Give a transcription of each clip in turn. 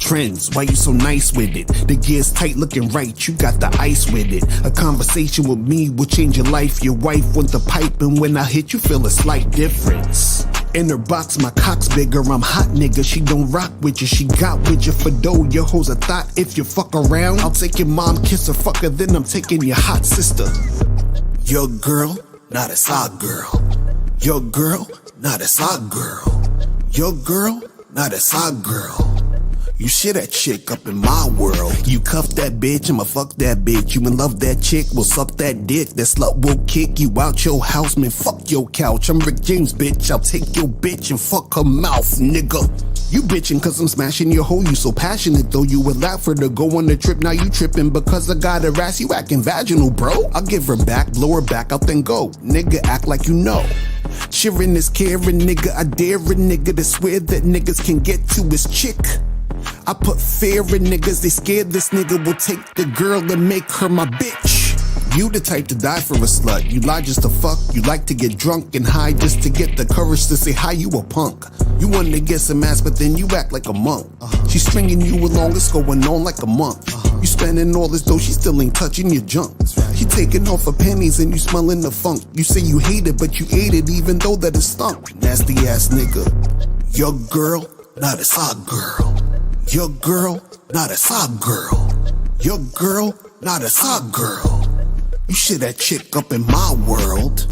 trends, why you so nice with it? The gear's tight looking right, you got the ice with it. A conversation with me will change your life. Your wife want the pipe, and when I hit you feel a slight difference. In her box, my cock's bigger, I'm hot nigga. She don't rock with you, she got with you for dough. Your hoes a thought, if you fuck around, I'll take your mom, kiss her, fuck her, then I'm taking your hot sister. Your girl, not a side girl. Your girl, not a side girl. Your girl, not a side girl. You shit that chick up in my world. You cuff that bitch, I'ma fuck that bitch. You in love that chick, will suck that dick. That slut will kick you out your house, man, fuck your couch. I'm Rick James, bitch, I'll take your bitch and fuck her mouth, nigga. You bitchin' cause I'm smashing your hoe, you so passionate though. You would laugh for her to go on the trip, now you trippin' because I got her ass, you acting vaginal, bro. I'll give her back, blow her back out, then go. Nigga, act like you know. Sharing is caring, nigga, I dare a nigga to swear that niggas can get to his chick. I put fear in niggas, they scared this nigga will take the girl and make her my bitch. You the type to die for a slut, you lie just to fuck. You like to get drunk and high just to get the courage to say hi, you a punk. You want to get some ass but then you act like a monk. She's stringing you along, it's going on like a month. You spending all this dough, she still ain't touching your junk. She taking off her panties and you smelling the funk. You say you hate it but you ate it even though that it stunk. Nasty ass nigga. Your girl, not a side girl. Your girl, not a side girl. Your girl, not a side girl. You shit that chick up in my world.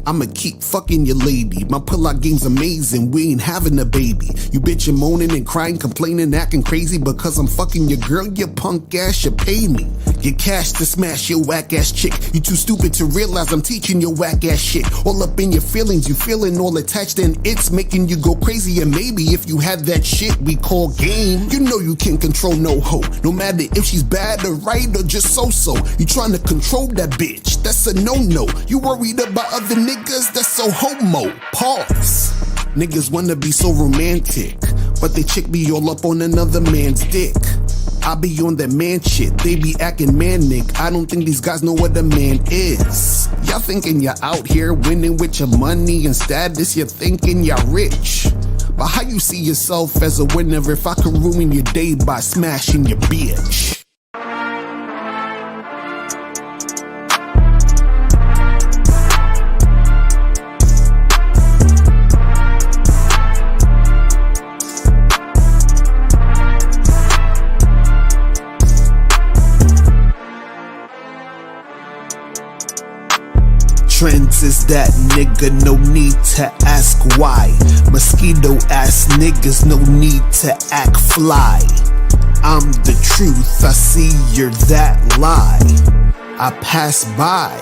I'ma keep fucking your lady. My pull-out game's amazing, we ain't having a baby. You bitchin' moaning and crying, complaining, acting crazy because I'm fucking your girl, you punk ass, you pay me. Get cash to smash your whack ass chick. You too stupid to realize I'm teaching your whack ass shit. All up in your feelings, you feeling all attached and it's making you go crazy. And maybe if you had that shit we call game, you know you can't control no hoe. No matter if she's bad or right or just so-so. You trying to control that bitch, that's a no-no. You worried about other niggas, that's so homo. Pause. Niggas wanna be so romantic, but they chick be all up on another man's dick. I be on that man shit, they be acting manic. I don't think these guys know what a man is. Y'all thinking you're out here winning with your money and status, you're thinking you're rich. But how you see yourself as a winner if I could ruin your day by smashing your bitch? Trends is that nigga, no need to ask why. Mosquito ass niggas, no need to act fly. I'm the truth, I see you're that lie. I pass by.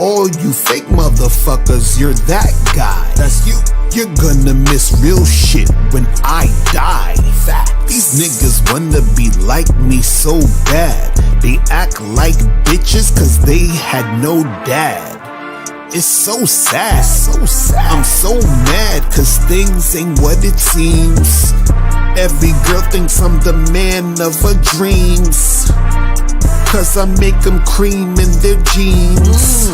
All you fake motherfuckers, you're that guy. That's you. You're gonna miss real shit when I die. Facts. These niggas wanna be like me so bad. They act like bitches cause they had no dad. It's so sad, I'm so mad cause things ain't what it seems. Every girl thinks I'm the man of her dreams, cause I make them cream in their jeans.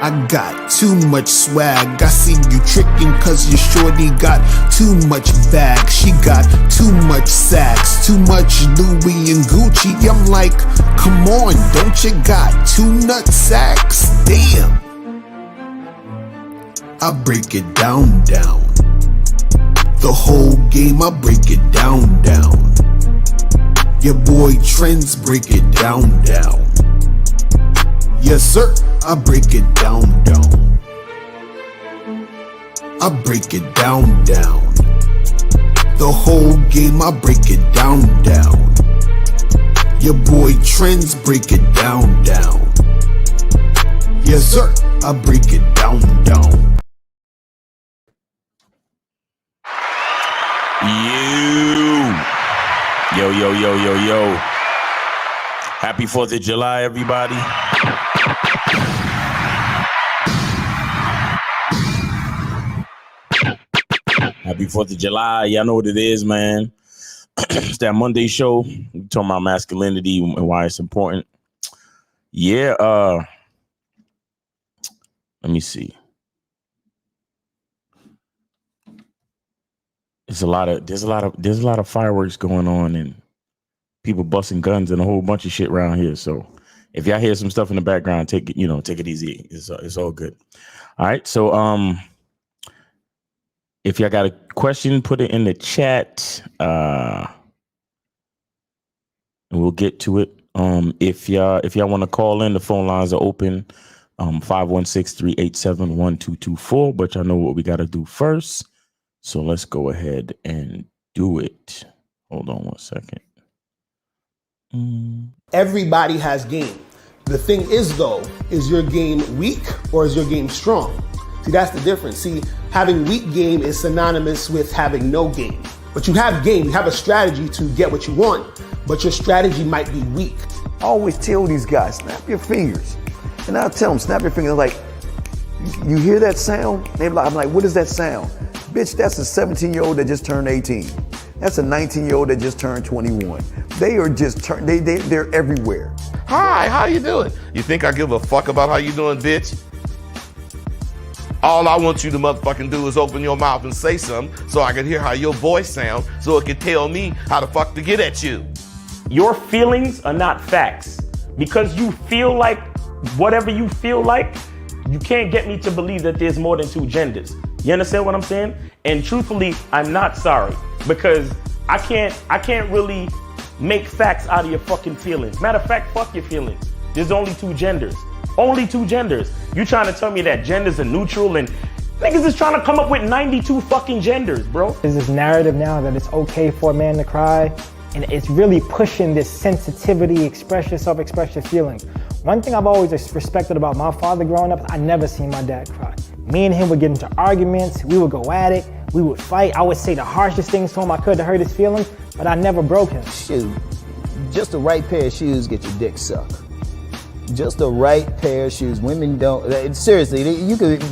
I got too much swag, I see you tricking cause your shorty got too much bag. She got too much sacks, too much Louis and Gucci. I'm like, come on, don't you got 2 nut sacks? Damn. I break it down. The whole game, I break it down. Your boy Trends break it down. Yes sir, I break it down. I break it down. The whole game, I break it down. Your boy Trends break it down. Yes sir, I break it down. Yo. Happy 4th of July, everybody. Happy 4th of July. Y'all know what it is, man. It's that Monday show. We're talking about masculinity and why it's important. Yeah, let me see. there's a lot of fireworks going on and people busting guns and a whole bunch of shit around here. So if y'all hear some stuff in the background, take it easy. It's all good. All right. So if y'all got a question, put it in the chat. And we'll get to it. If y'all want to call in, the phone lines are open. 516-387-1224. But y'all know what we got to do first. So let's go ahead and do it. Hold on one second. Everybody has game. The thing is, though, is your game weak or is your game strong? See, that's the difference. See, having weak game is synonymous with having no game. But you have game, you have a strategy to get what you want, but your strategy might be weak. I always tell these guys, snap your fingers. And I'll tell them, snap your fingers. Like, you hear that sound? I'm like, what is that sound? Bitch, that's a 17-year-old that just turned 18. That's a 19-year-old that just turned 21. They are just, they're everywhere. Hi, how you doing? You think I give a fuck about how you doing, bitch? All I want you to motherfucking do is open your mouth and say something so I can hear how your voice sounds so it can tell me how the fuck to get at you. Your feelings are not facts. Because you feel like whatever you feel like, you can't get me to believe that there's more than two genders. You understand what I'm saying? And truthfully, I'm not sorry because I can't really make facts out of your fucking feelings. Matter of fact, fuck your feelings. There's only two genders. Only two genders. You trying to tell me that genders are neutral and niggas is trying to come up with 92 fucking genders, bro. There's this narrative now that it's okay for a man to cry, and it's really pushing this sensitivity, express yourself, express your feelings. One thing I've always respected about my father growing up, I never seen my dad cry. Me and him would get into arguments, we would go at it, we would fight. I would say the harshest things to him I could to hurt his feelings, but I never broke him. Shoot, just the right pair of shoes get your dick sucked. Just the right pair of shoes. Women don't, seriously, you could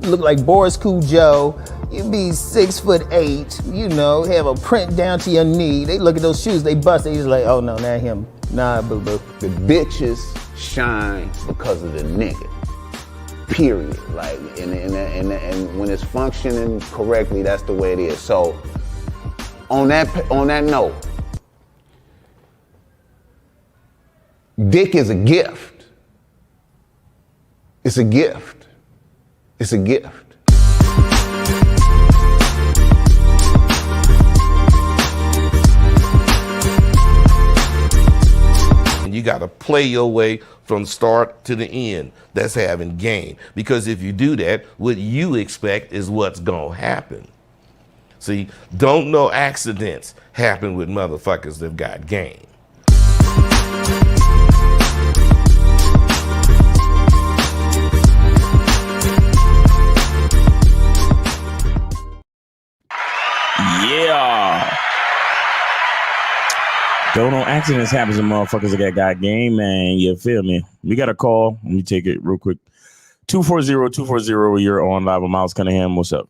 look like Boris Cujo, you'd be 6'8", you know, have a print down to your knee. They look at those shoes, they bust, they just like, oh no, not him. Nah, boo-boo. The bitches shine because of the nigga. Period. Like, and when it's functioning correctly, that's the way it is. So, on that note, dick is a gift. It's a gift. It's a gift. You got to play your way from start to the end. That's having game. Because if you do that, what you expect is what's going to happen. See, don't no accidents happen with motherfuckers that got game. Yeah. Don't know accidents happen to motherfuckers that got game, man. You feel me? We got a call. Let me take it real quick. 240-240. You're on live with Miles Cunningham. What's up?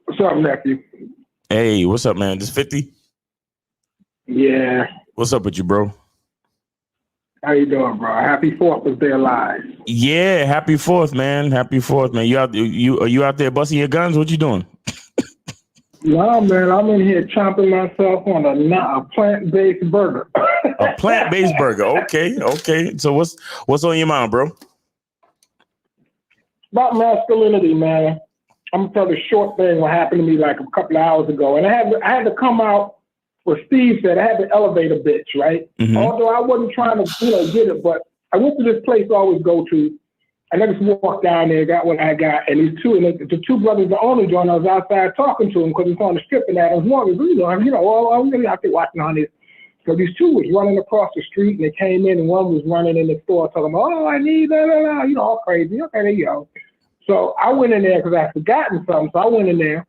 What's up, nephew? Hey, what's up, man? This 50? Yeah. What's up with you, bro? How you doing, bro? Happy 4th of their lives. Yeah, happy 4th, man. Happy 4th, man. Are you out there busting your guns? What you doing? No, man, I'm in here chomping myself on a plant-based burger. A plant-based burger. Okay. So what's on your mind, bro? About masculinity, man. I'm gonna tell the short thing what happened to me like a couple of hours ago, and I had to come out. What Steve said, I had to elevate a bitch, right? Mm-hmm. Although I wasn't trying to, get it, but I went to this place I always go to. And I just walked down there, got what I got, and the two brothers, the owner joint, I was outside talking to them because it's on the strip and that. I was wondering, I'm really out there watching on this. So these two was running across the street and they came in and one was running in the store talking about, oh, I need all crazy. Okay, there you go. So I went in there because I had forgotten something. So I went in there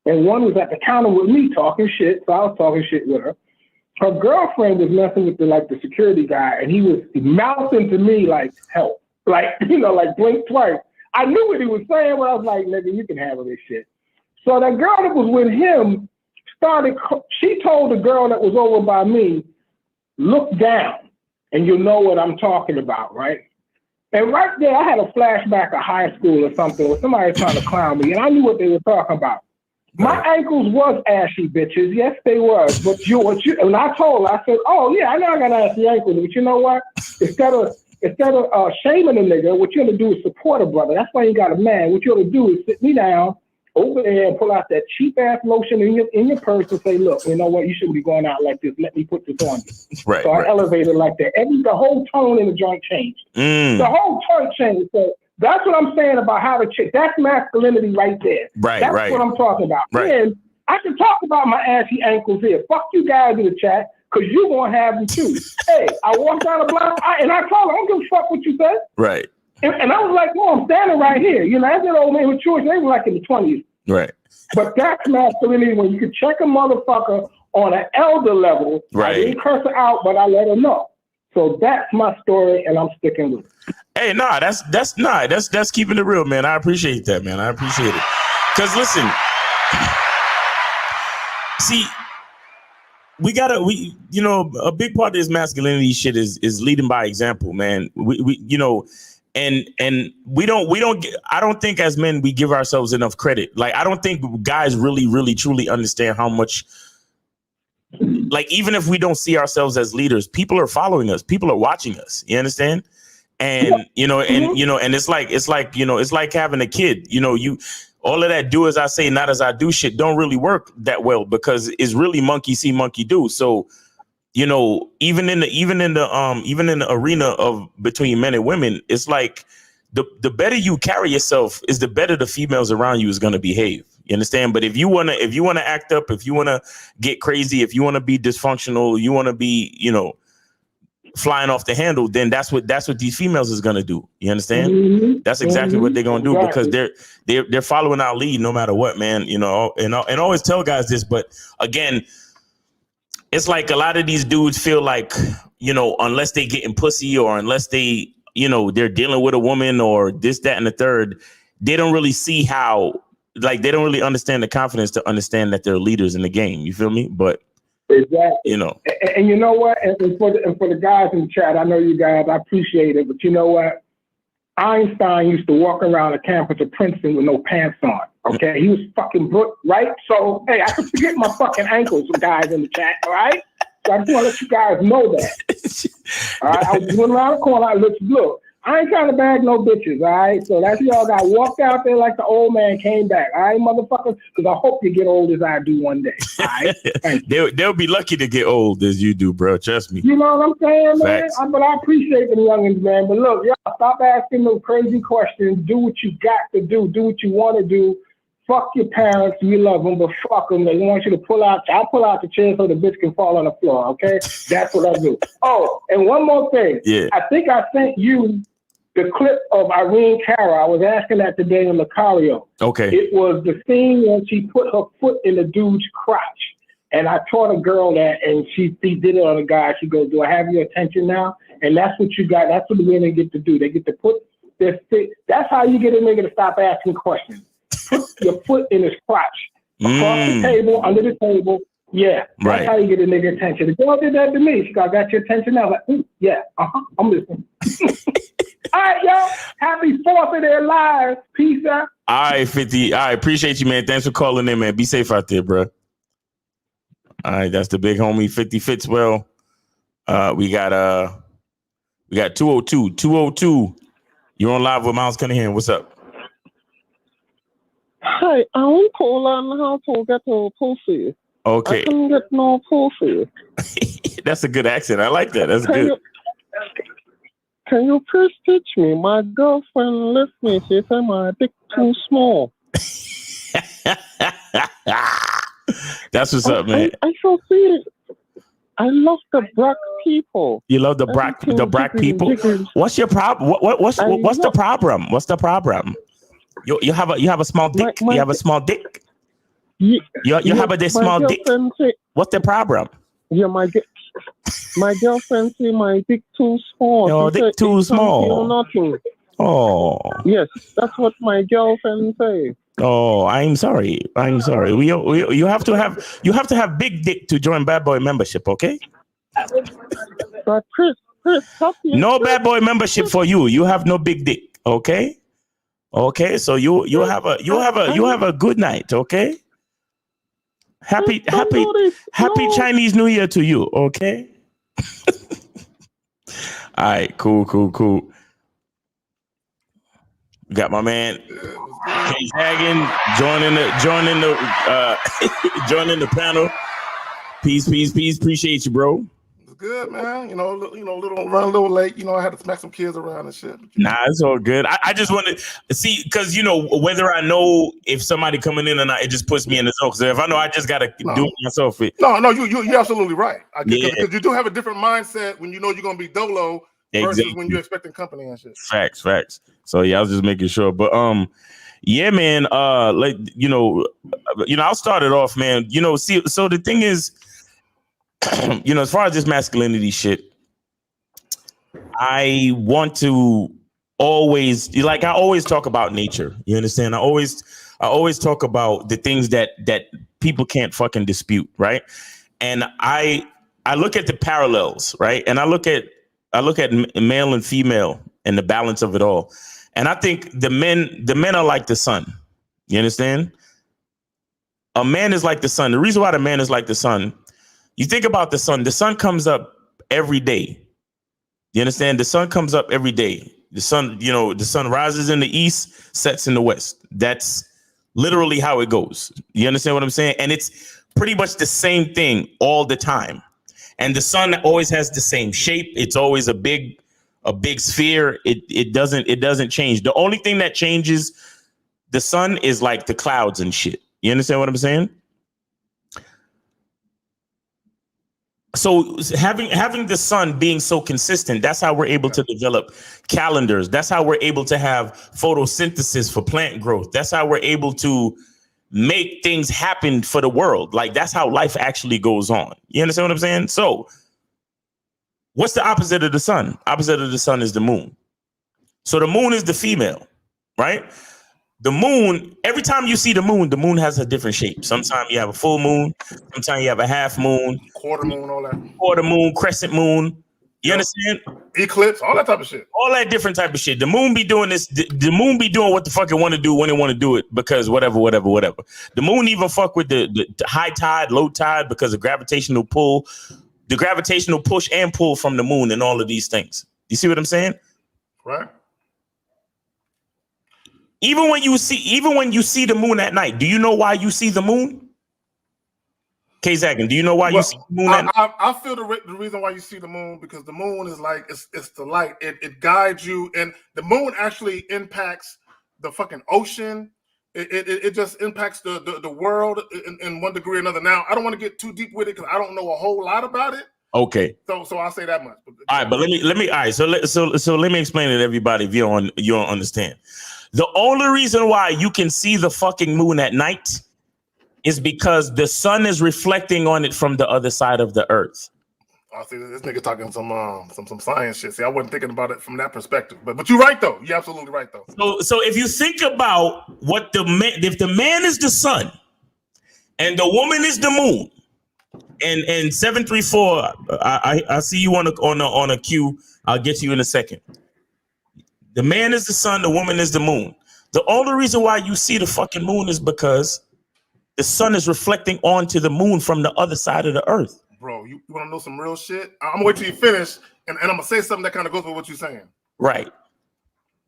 and one was at the counter with me talking shit. So I was talking shit with her. Her girlfriend was messing with the security guy and he was mouthing to me like, help. Like blink twice. I knew what he was saying, but I was like, nigga, you can handle this shit. So that girl that was with him she told the girl that was over by me, look down and you'll know what I'm talking about, right? And right there, I had a flashback of high school or something where somebody was trying to clown me, and I knew what they were talking about. My ankles was ashy, bitches. Yes, they was. But and I told her, I said, oh, yeah, I know I got ashy ankles. But you know what? Instead of shaming a nigga, what you ought to do is support a brother. That's why you got a man. What you ought to do is sit me down over there and pull out that cheap-ass lotion in your purse and say, look, you know what? You shouldn't be going out like this. Let me put this on you. Right. So I elevated like that. The whole tone in the joint changed. The whole tone changed. So that's what I'm saying about how to chick. That's masculinity right there. Right, That's right. what I'm talking about. Right. And I can talk about my ashy ankles here. Fuck you guys in the chat, because you're going to have them too. Hey, I walked down the block, and I told her, I don't give a fuck what you said. Right. And I was like, no, I'm standing right here. You know, as that old man with children, they were like in the 20s. Right. But that's masculinity when you can check a motherfucker on an elder level. Right. I didn't curse her out, but I let her know. So that's my story, and I'm sticking with it. Hey, that's keeping it real, man. I appreciate that, man. I appreciate it. Because listen, see, a big part of this masculinity shit is leading by example, man. And we don't I don't think as men we give ourselves enough credit. Like, I don't think guys really, really, truly understand how much, like, even if we don't see ourselves as leaders, people are following us, people are watching us. You understand? And, and it's like having a kid, all of that do as I say, not as I do shit don't really work that well, because it's really monkey see, monkey do. So, even in the arena of between men and women, it's like the better you carry yourself is the better the females around you is going to behave. You understand? But if you want to act up, if you want to get crazy, if you want to be dysfunctional, you want to be, flying off the handle, then that's what these females is going to do. You understand? Mm-hmm. That's exactly what they're going to do, because they're following our lead no matter what, man. And always tell guys this, but again, it's like a lot of these dudes feel like, unless they getting pussy or unless they, they're dealing with a woman or this, that, and the third, they don't really see how, like, they don't really understand the confidence to understand that they're leaders in the game. You feel me? But exactly. And you know what? And for the guys in the chat, I know you guys, I appreciate it, but you know what? Einstein used to walk around the campus of Princeton with no pants on. Okay, he was fucking broke, right? So, hey, I could forget my fucking ankles, guys in the chat, all right? So I just want to let you guys know that. All right, I was going around the corner, I looked, look, I ain't trying to bag no bitches, all right? So that's y'all got walked out there like the old man came back, all right, motherfuckers? Because I hope you get old as I do one day, all right? They'll be lucky to get old as you do, bro. Trust me. You know what I'm saying, man? Facts. But I appreciate the youngins, man. But look, y'all, stop asking those crazy questions. Do what you got to do. Do what you want to do. Fuck your parents. You love them, but fuck them. They want you to pull out. I'll pull out the chair so the bitch can fall on the floor, okay? That's what I do. Oh, and one more thing. Yeah. I think I sent you the clip of Irene Cara. I was asking that today in Lucario. Okay. It was the scene when she put her foot in the dude's crotch. And I taught a girl that, and she did it on a guy. She goes, do I have your attention now? And that's what you got. That's what the women get to do. They get to put their feet. That's how you get a nigga to stop asking questions. Put your foot in his crotch. Across the table, under the table. Yeah. That's how you get a nigga attention. The girl did that to me. She got your attention now. Like, yeah, I'm listening. All right, yo. Happy 4th of their lives. Peace out. All right, 50. All right, appreciate you, man. Thanks for calling in, man. Be safe out there, bro. All right, that's the big homie 50 Fitzwell. We got 202. 202. You're on live with Miles Cunningham. What's up? Hi, I want to learn how to get a pussy. Okay. I couldn't get no pussy. That's a good accent. I like that. That's good. Can you please teach me? My girlfriend left me. She said my dick too small. That's what's up, man. I so feel. I love the black people. You love the black people? What's your problem? What's the problem? What's the problem? You have a small dick. You have a small dick. You have a small dick. What's the problem? Yeah, my girlfriend say my dick too small. Your dick too small. Nothing. Oh. Yes, that's what my girlfriend say. Oh, I'm sorry. You have to have big dick to join Bad Boy membership, okay? But Chris, Chris, talk to your No chest. bad boy membership for you. You have no big dick. Okay. Okay. So you have a good night. Okay. Happy Chinese New Year to you. Okay. All right. Cool. Got my man K Zaggin joining the panel. Peace. Appreciate you, bro. It's good, man. You know, run a little late. You know, I had to smack some kids around and shit. Nah, it's all good. I just wanted to see, because whether I know if somebody coming in or not, it just puts me in the zone. Because if I know I just gotta do it myself. No, you're absolutely right. Yeah. Because you do have a different mindset when you know you're gonna be dolo versus when you're expecting company and shit. Facts. So yeah, I was just making sure. But yeah, man. I'll start it off, man. So the thing is, as far as this masculinity shit, I want to always talk about nature. You understand? I always talk about the things that people can't fucking dispute, right? And I look at the parallels, right? And I look at male and female and the balance of it all. And I think the men are like the sun. You understand? A man is like the sun. The reason why the man is like the sun, you think about the sun comes up every day. You understand? The sun comes up every day. The sun rises in the east, sets in the west. That's literally how it goes. You understand what I'm saying? And it's pretty much the same thing all the time. And the sun always has the same shape. It's always a big sphere. It doesn't change. The only thing that changes the sun is like the clouds and shit. You understand what I'm saying? So having the sun being so consistent, that's how we're able to develop calendars. That's how we're able to have photosynthesis for plant growth. That's how we're able to make things happen for the world. Like, that's how life actually goes on. You understand what I'm saying? So what's the opposite of the sun? Opposite of the sun is the moon. So the moon is the female, right? The moon, every time you see the moon has a different shape. Sometimes you have a full moon. Sometimes you have a half moon. Quarter moon, all that. Quarter moon, crescent moon. You understand? Eclipse, all that type of shit. All that different type of shit. The moon be doing this. The moon be doing what the fuck it want to do when it want to do it, because whatever. The moon even fuck with the high tide, low tide, because of gravitational pull, the gravitational push and pull from the moon and all of these things. You see what I'm saying? Right. Even when you see the moon at night, do you know why you see the moon? K Zaggin, do you know why you see the moon at night? I feel the reason why you see the moon, because the moon is like, it's the light. It guides you, and the moon actually impacts the fucking ocean. It just impacts the world in one degree or another. Now, I don't want to get too deep with it because I don't know a whole lot about it. Okay. So I'll say that much. All right, but let me. All right, so let me explain it to everybody if you don't understand. The only reason why you can see the fucking moon at night is because the sun is reflecting on it from the other side of the earth. I see this nigga talking some science shit. See, I wasn't thinking about it from that perspective. But you're right though. You're absolutely right though. So if you think about if the man is the sun and the woman is the moon, and 734, I see you on a queue. I'll get to you in a second. The man is the sun, the woman is the moon. The only reason why you see the fucking moon is because the sun is reflecting onto the moon from the other side of the earth. Bro, you want to know some real shit? I'm gonna wait till you finish, and I'm gonna say something that kind of goes with what you're saying. Right.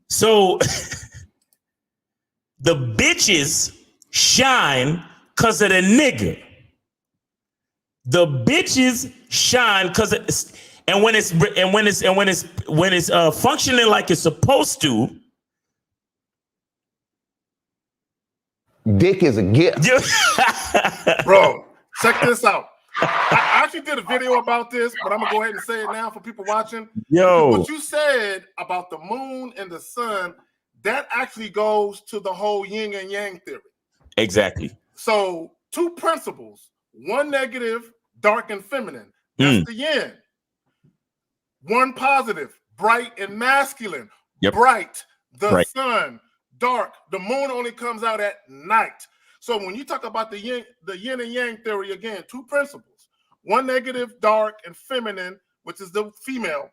So the bitches shine because of the nigga. The bitches shine because it's. And when it's functioning like it's supposed to, dick is a gift. Bro, check this out. I actually did a video about this, but I'm gonna go ahead and say it now for people watching. Yo, what you said about the moon and the sun, that actually goes to the whole yin and yang theory. Exactly. So 2 principles: one negative, dark and feminine. That's the yin. One positive, bright and masculine. Yep. Bright, the sun. Dark, the moon only comes out at night. So when you talk about the yin and yang theory, again, 2 principles: one negative, dark and feminine, which is the female,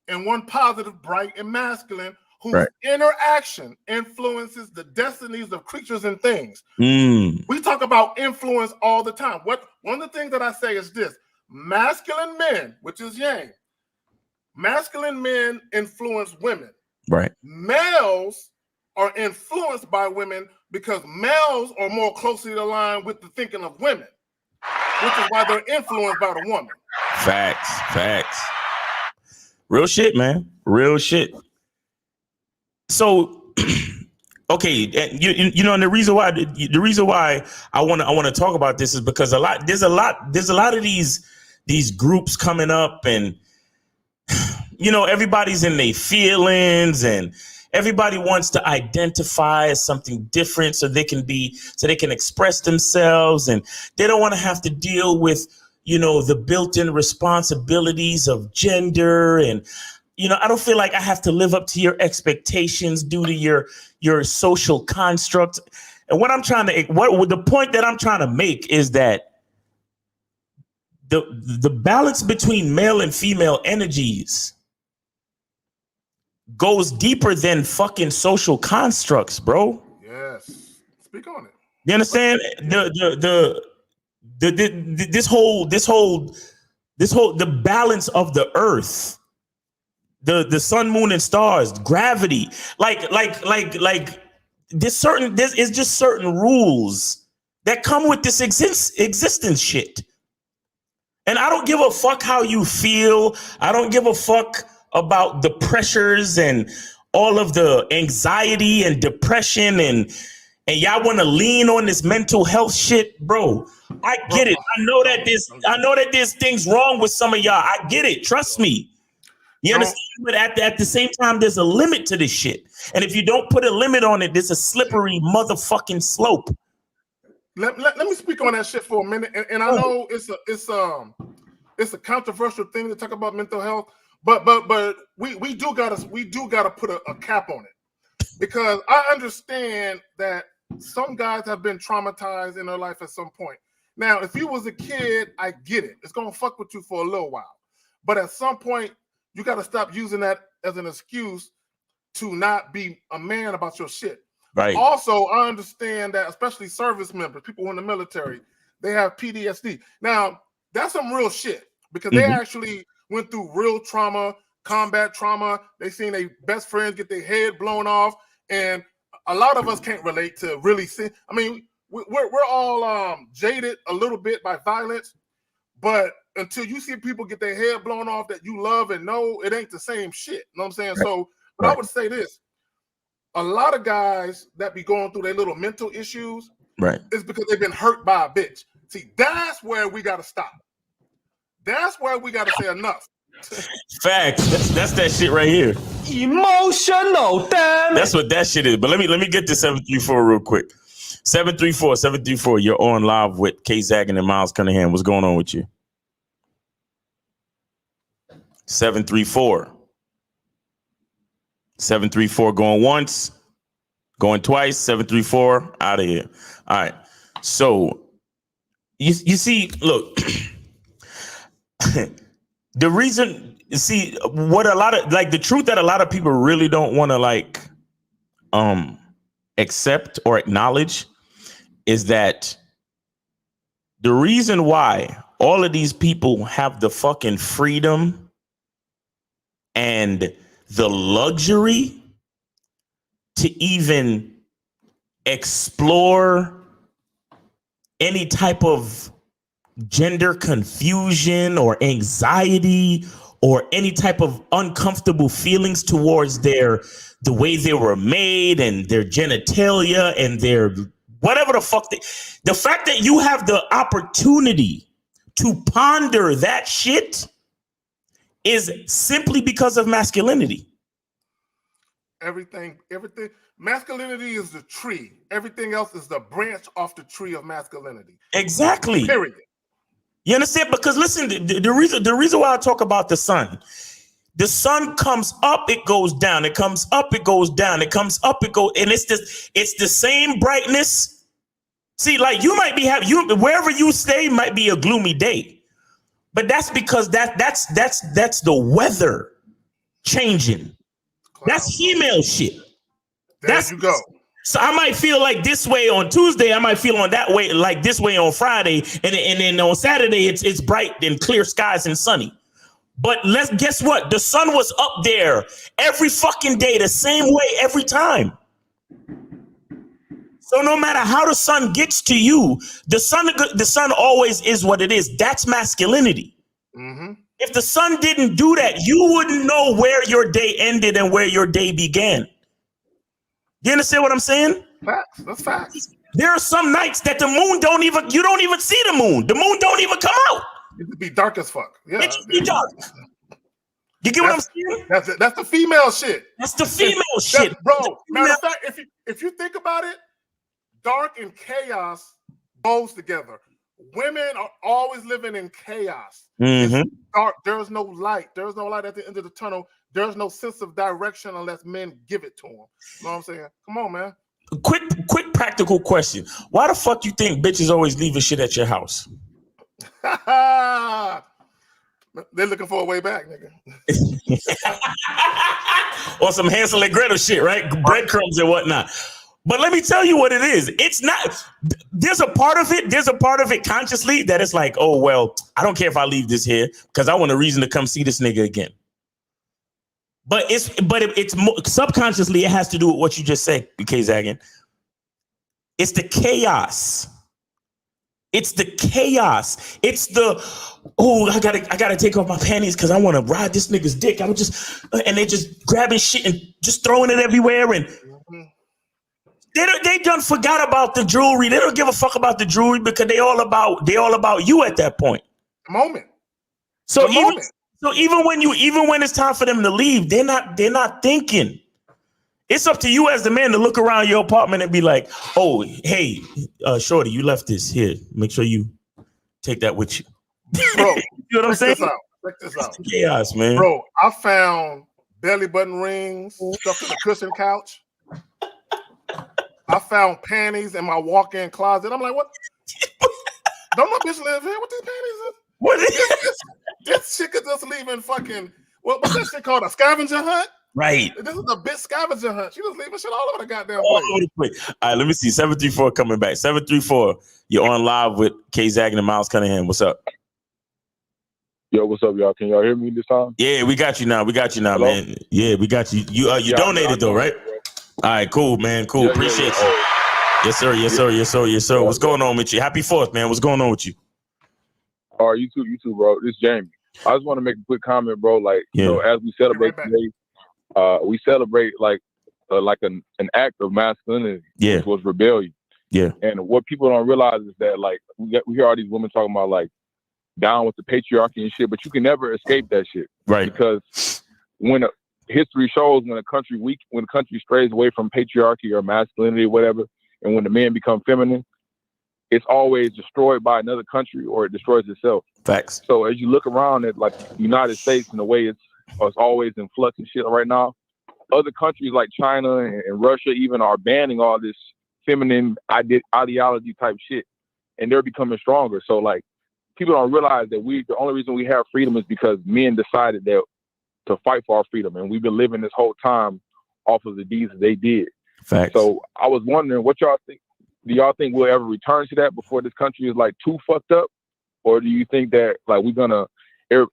and one positive, bright, and masculine, whose interaction influences the destinies of creatures and things. We talk about influence all the time. One of the things that I say is this: masculine men, which is yang, masculine men influence women. Right. Males are influenced by women because males are more closely aligned with the thinking of women, which is why they're influenced by the woman. Facts. Real shit, man. Real shit. So, okay, you know, and the reason why I want to talk about this is because there's a lot of these groups coming up, and you know, everybody's in their feelings, and everybody wants to identify as something different so they can express themselves, and they don't want to have to deal with, you know, the built-in responsibilities of gender. And you know, I don't feel like I have to live up to your expectations due to your social construct. And the point that I'm trying to make is that the balance between male and female energies goes deeper than fucking social constructs, bro. Yes, speak on it. You understand? The balance of the earth, the sun, moon, and stars, gravity, like there's just certain rules that come with this existence shit. And I don't give a fuck how you feel. I don't give a fuck about the pressures and all of the anxiety and depression, and y'all want to lean on this mental health shit, bro. I get it. I know that there's things wrong with some of y'all. I get it. Trust me. You understand? But at the same time, there's a limit to this shit. And if you don't put a limit on it, there's a slippery motherfucking slope. Let me speak on that shit for a minute. And I know it's a controversial thing to talk about mental health, but we do gotta put a cap on it, because I understand that some guys have been traumatized in their life at some point. Now, if you was a kid, I get it. It's gonna fuck with you for a little while, but at some point, you got to stop using that as an excuse to not be a man about your shit. Right. Also, I understand that, especially service members, people in the military, they have PTSD. Now, that's some real shit, because they actually went through real trauma, combat trauma. They seen their best friends get their head blown off, and a lot of us can't relate to really see. I mean, we're all jaded a little bit by violence, but until you see people get their head blown off that you love and know, it ain't the same shit. You know what I'm saying? Right. So, but I would say this: a lot of guys that be going through their little mental issues, is because they've been hurt by a bitch. See, that's where we got to stop. That's where we got to say enough. Facts. That's that shit right here. Emotional, damn. That's what that shit is. But let me get to 734 real quick. 734. You're on live with K Zaggin and Miles Cunningham. What's going on with you? 734 going once, going twice. 734 out of here. All right. So you see, look, the reason, see, what a lot of, like, the truth that a lot of people really don't want to, like, accept or acknowledge is that the reason why all of these people have the fucking freedom and the luxury to even explore any type of gender confusion or anxiety or any type of uncomfortable feelings towards the way they were made and their genitalia and their whatever the fuck. The fact that you have the opportunity to ponder that shit is simply because of masculinity. Everything. Masculinity is the tree. Everything else is the branch off the tree of masculinity. Exactly. Period. You understand? Because listen, the reason why I talk about the sun comes up, it goes down. It comes up, it goes down. It comes up, it goes, and it's the same brightness. See, like you might be wherever you stay might be a gloomy day. But that's because that's the weather. changing. That's female shit. There you go. So I might feel like this way on Tuesday. I might feel on that way, like this way on Friday, and then on Saturday it's bright and clear skies and sunny. But guess what? The sun was up there every fucking day, the same way every time. So no matter how the sun gets to you, the sun always is what it is. That's masculinity. Mm-hmm. If the sun didn't do that, you wouldn't know where your day ended and where your day began. You understand what I'm saying? Facts. That's facts. There are some nights that the moon you don't even see the moon. The moon don't even come out. It could be dark as fuck. Yeah. It just be dark. You get what I'm saying? That's the female shit. That's the female shit. Bro, matter of fact, if you think about it, dark and chaos goes together. Women are always living in chaos. Mm-hmm. It's dark. There's no light. There's no light at the end of the tunnel. There's no sense of direction unless men give it to them. You know what I'm saying? Come on, man. Quick practical question. Why the fuck you think bitches always leaving shit at your house? They're looking for a way back, nigga. Or some Hansel and Gretel shit, right? Breadcrumbs and whatnot. But let me tell you what it is. It's not. There's a part of it consciously that it's like, oh well, I don't care if I leave this here because I want a reason to come see this nigga again. But it's more, subconsciously it has to do with what you just said, K. Zaggin. It's the chaos. It's the chaos. It's the I gotta take off my panties because I want to ride this nigga's dick. And they just grabbing shit and just throwing it everywhere and. They done forgot about the jewelry. They don't give a fuck about the jewelry because they all about you at that point. Moment. So even when it's time for them to leave, they're not thinking. It's up to you as the man to look around your apartment and be like, oh, hey, shorty, you left this here. Make sure you take that with you. Bro, you know what I'm saying? Check this out. Chaos, man. Bro, I found belly button rings stuffed in the cushion couch. I found panties in my walk-in closet. I'm like, what? Don't my bitch live here? What these panties is? What is this chick is just leaving fucking, what's that shit called? A scavenger hunt? Right. This is a bitch scavenger hunt. She was leaving shit all over the goddamn all place. over the place. All right, let me see. 734 coming back. 734, you're on live with K. Zaggin and Miles Cunningham. What's up? Yo, what's up, y'all? Can y'all hear me this time? Yeah, we got you now. Hello? Man. Yeah, we got you. You donated though, right? All right, cool, man. Cool. Yeah, appreciate you. Oh. Yes, sir. Yes, sir. Yes, sir. Yes, sir. What's going on with you? Happy 4th, man. What's going on with you? All right, you too, bro. This is Jamie. I just want to make a quick comment, bro. Like, you know, as we celebrate today, we celebrate like an act of masculinity, which was rebellion. Yeah. And what people don't realize is that, like, we hear all these women talking about, like, down with the patriarchy and shit, but you can never escape that shit. Right. Because when history shows when a country strays away from patriarchy or masculinity or whatever, and when the men become feminine, it's always destroyed by another country or it destroys itself. Facts. So as you look around at like the United States and the way it's always in flux and shit right now, other countries like China and Russia even are banning all this feminine ideology type shit, and they're becoming stronger. So like people don't realize that the only reason we have freedom is because men decided that to fight for our freedom, and we've been living this whole time off of the deeds that they did. Facts. So I was wondering, what y'all think? Do y'all think we'll ever return to that before this country is like too fucked up, or do you think that like we're gonna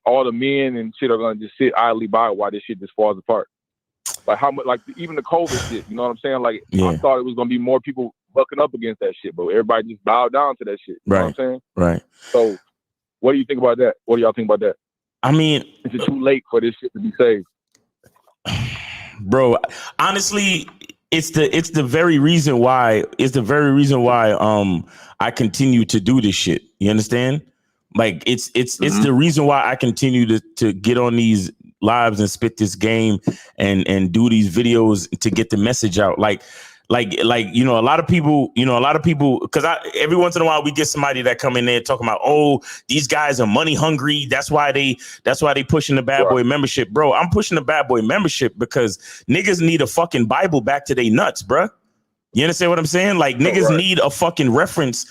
all the men and shit are gonna just sit idly by while this shit just falls apart? Like how much, like even the COVID shit, you know what I'm saying? Like I thought it was gonna be more people bucking up against that shit, but everybody just bowed down to that shit. You know what I'm saying? Right. So what do you think about that? What do y'all think about that? I mean, is it too late for this shit to be saved? Bro, honestly, it's the very reason why I continue to do this shit. You understand? Like it's the reason why I continue to get on these lives and spit this game and do these videos to get the message out. Like you know, a lot of people, because every once in a while we get somebody that come in there talking about, oh, these guys are money hungry. That's why they pushing the bad boy membership. Bro, I'm pushing the bad boy membership because niggas need a fucking Bible back to their nuts, bro. You understand what I'm saying? Like niggas need a fucking reference.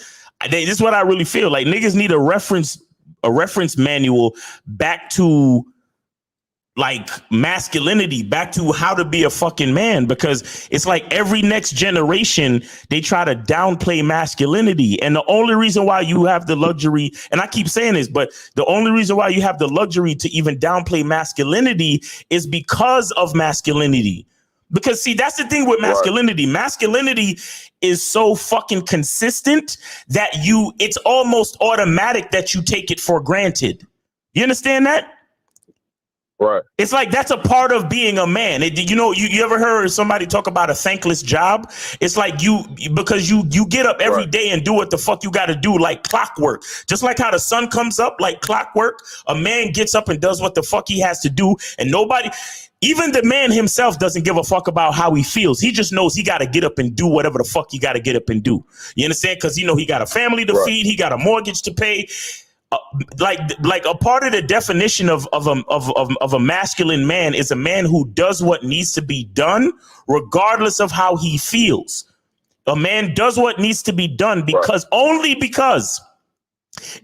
This is what I really feel like. Niggas need a reference manual back to like masculinity, back to how to be a fucking man, because it's like every next generation they try to downplay masculinity. And the only reason why you have the luxury, and I keep saying this, but the only reason why you have the luxury to even downplay masculinity is because of masculinity. Because see, that's the thing with masculinity. Masculinity is so fucking consistent that it's almost automatic that you take it for granted. You understand that? Right. It's like that's a part of being a man. You ever heard somebody talk about a thankless job? It's like because you get up every day and do what the fuck you got to do, like clockwork. Just like how the sun comes up like clockwork, a man gets up and does what the fuck he has to do, and nobody, even the man himself, doesn't give a fuck about how he feels. He just knows he got to get up and do whatever the fuck he got to get up and do. You understand? Because he got a family to feed, he got a mortgage to pay. Like a part of the definition of a masculine man is a man who does what needs to be done regardless of how he feels. A man does what needs to be done only because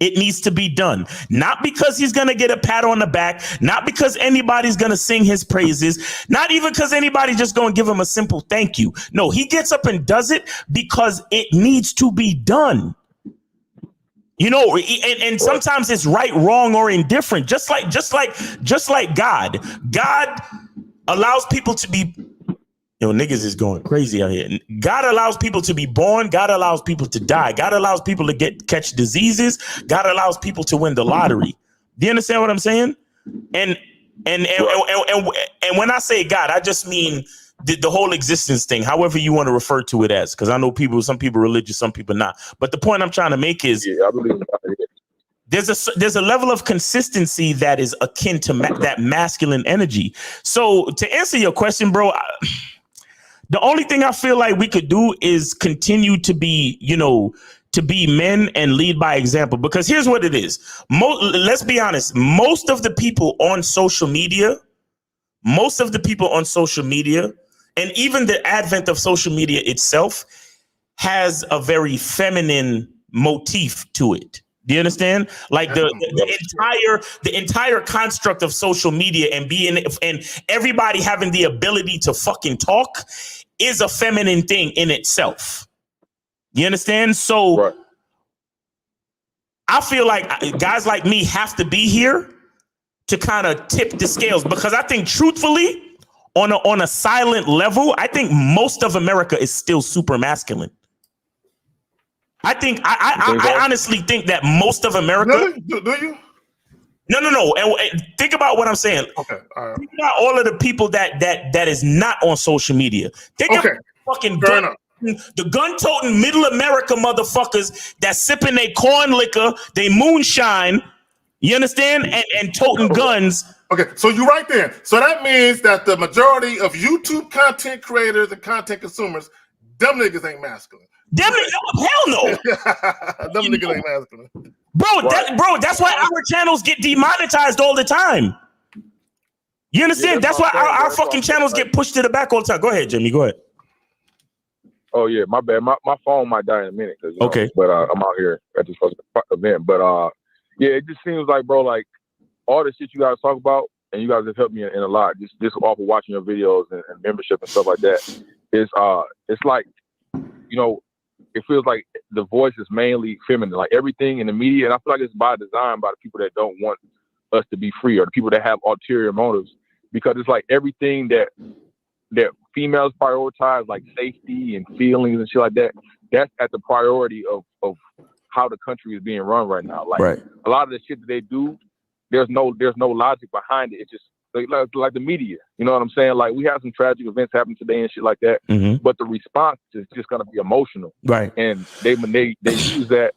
it needs to be done, not because he's going to get a pat on the back, not because anybody's going to sing his praises, not even because anybody's just going to give him a simple thank you. No, he gets up and does it because it needs to be done. And sometimes it's right, wrong, or indifferent. Just like God allows people to be, niggas is going crazy out here. God allows people to be born. God allows people to die. God allows people to catch diseases. God allows people to win the lottery. Do you understand what I'm saying? And when I say God, I just mean the whole existence thing, however you want to refer to it as, because I know some people religious, some people not. But the point I'm trying to make is, I believe there's a level of consistency that is akin to that masculine energy. So to answer your question, bro, the only thing I feel like we could do is continue to be, to be men and lead by example. Because here's what it is. Let's be honest. Most of the people on social media, and even the advent of social media itself has a very feminine motif to it. Do you understand? Like the entire construct of social media and everybody having the ability to fucking talk is a feminine thing in itself. You understand? So I feel like guys like me have to be here to kind of tip the scales, because I think truthfully, on a silent level, I think most of America is still super masculine. I think I honestly think that most of America. Really? Do you? No. And think about what I'm saying. Okay. All right. Think about all of the people that is not on social media. Think about fucking the gun-toting middle America motherfuckers that sipping their corn liquor, they moonshine. You understand? And toting guns. Okay, so you're right there. So that means that the majority of YouTube content creators and content consumers, them niggas ain't masculine. Them niggas, hell no. Them niggas ain't masculine. Bro, that's why our channels get demonetized all the time. You understand? That's why our fucking channels get pushed to the back all the time. Go ahead, Jimmy. Go ahead. Oh yeah, my bad. My phone might die in a minute. Okay. But I'm out here at this event. But yeah, it just seems like, bro, like all the shit you guys talk about, and you guys have helped me in a lot. Just off of watching your videos and membership and stuff like that. It's like, it feels like the voice is mainly feminine, like everything in the media. And I feel like it's by design by the people that don't want us to be free, or the people that have ulterior motives, because it's like everything that females prioritize, like safety and feelings and shit like that, that's at the priority of how the country is being run right now. Like a lot of the shit that they do, there's no logic behind it. It's just like the media, you know what I'm saying? Like we have some tragic events happen today and shit like that, but the response is just gonna be emotional, right? And they use that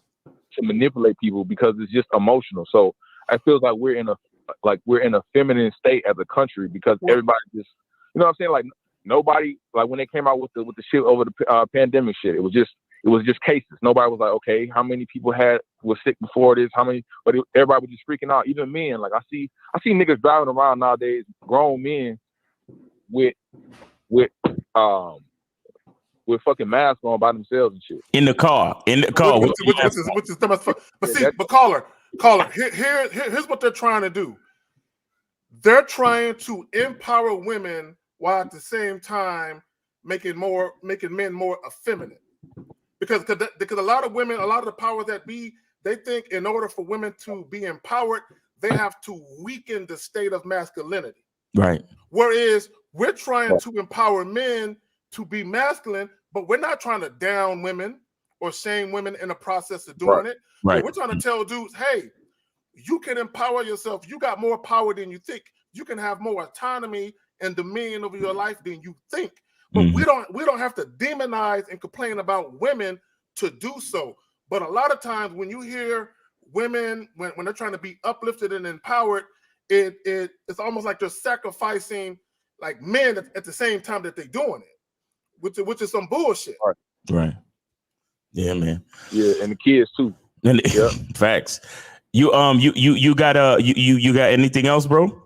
to manipulate people because it's just emotional. So I feel like we're in a feminine state as a country because everybody just, you know what I'm saying? Like nobody, like when they came out with the shit over the pandemic shit, it was just cases. Nobody was like, okay, how many people was sick before this? How many? But everybody was just freaking out. Even men, like I see niggas driving around nowadays, grown men with fucking masks on by themselves and shit in the car. Which is but see, but caller, here's what they're trying to do. they're trying to empower women while at the same time making men more effeminate. Because a lot of women, a lot of the power that be, they think in order for women to be empowered, they have to weaken the state of masculinity. Right. Whereas we're trying to empower men to be masculine, but we're not trying to down women or shame women in the process of doing it. Right. But we're trying to tell dudes, hey, you can empower yourself. You got more power than you think. You can have more autonomy and dominion over your life than you think. But we don't have to demonize and complain about women to do so. But a lot of times when you hear women, when they're trying to be uplifted and empowered, it's almost like they're sacrificing like men at the same time that they're doing it, which is some bullshit. Right. Yeah, man. Yeah, and the kids too. Yep. Facts. You got anything else, bro?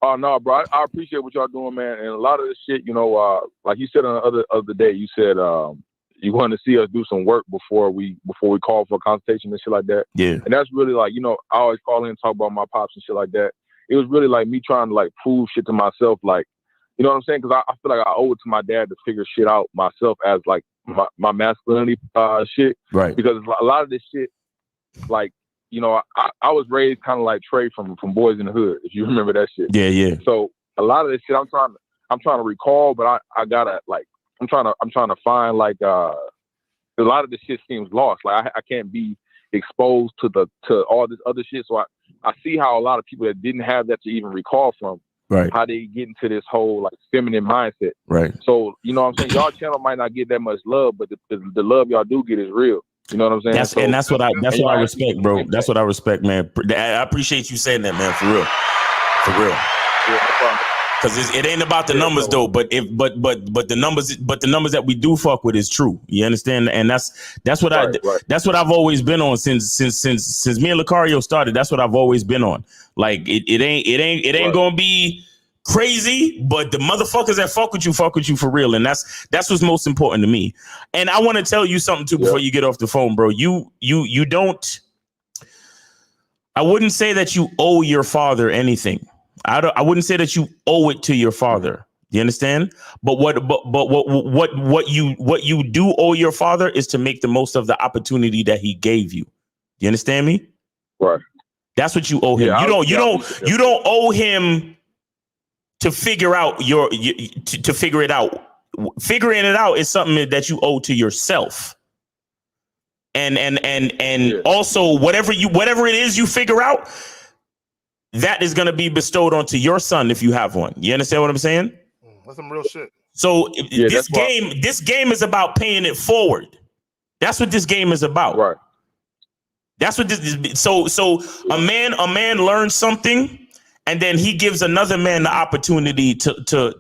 Oh no, bro. I appreciate what y'all doing, man. And a lot of this shit, you know, like you said on the other day, you said you want to see us do some work before we call for a consultation and shit like that. Yeah. And that's really like, you know, I always call in and talk about my pops and shit like that. It was really like me trying to like prove shit to myself, like, you know what I'm saying? Because I feel like I owe it to my dad to figure shit out myself as like my masculinity shit. Right. Because a lot of this shit, like, you know, I was raised kind of like Trey from Boys in the Hood, if you remember that shit. Yeah, yeah. So a lot of this shit I'm trying to recall, but I gotta like I'm trying to find like a lot of this shit seems lost. Like I can't be exposed to all this other shit. So I see how a lot of people that didn't have that to even recall from, right, how they get into this whole like feminine mindset. Right. So you know what I'm saying? Y'all channel might not get that much love, but the love y'all do get is real. You know what I'm saying? That's what I respect, bro. That's what I respect, man. I appreciate you saying that, man. For real. Yeah, no problem. Because it ain't about the numbers though, but the numbers that we do fuck with is true. You understand? And that's what that's what I've always been on since me and Lucario started. That's what I've always been on. Like it ain't gonna be crazy, but the motherfuckers that fuck with you for real. And that's what's most important to me. And I want to tell you something too before you get off the phone, bro. You don't. I wouldn't say that you owe your father anything. I wouldn't say that you owe it to your father. You understand? But what you do owe your father is to make the most of the opportunity that he gave you. You understand me? Right. That's what you owe him. You don't owe him to figure out to figure it out. Figuring it out is something that you owe to yourself. And also whatever it is you figure out, that is going to be bestowed onto your son if you have one. You understand what I'm saying? That's some real shit. So this game is about paying it forward. That's what this game is about. Right. That's what this is. So a man learns something, and then he gives another man the opportunity to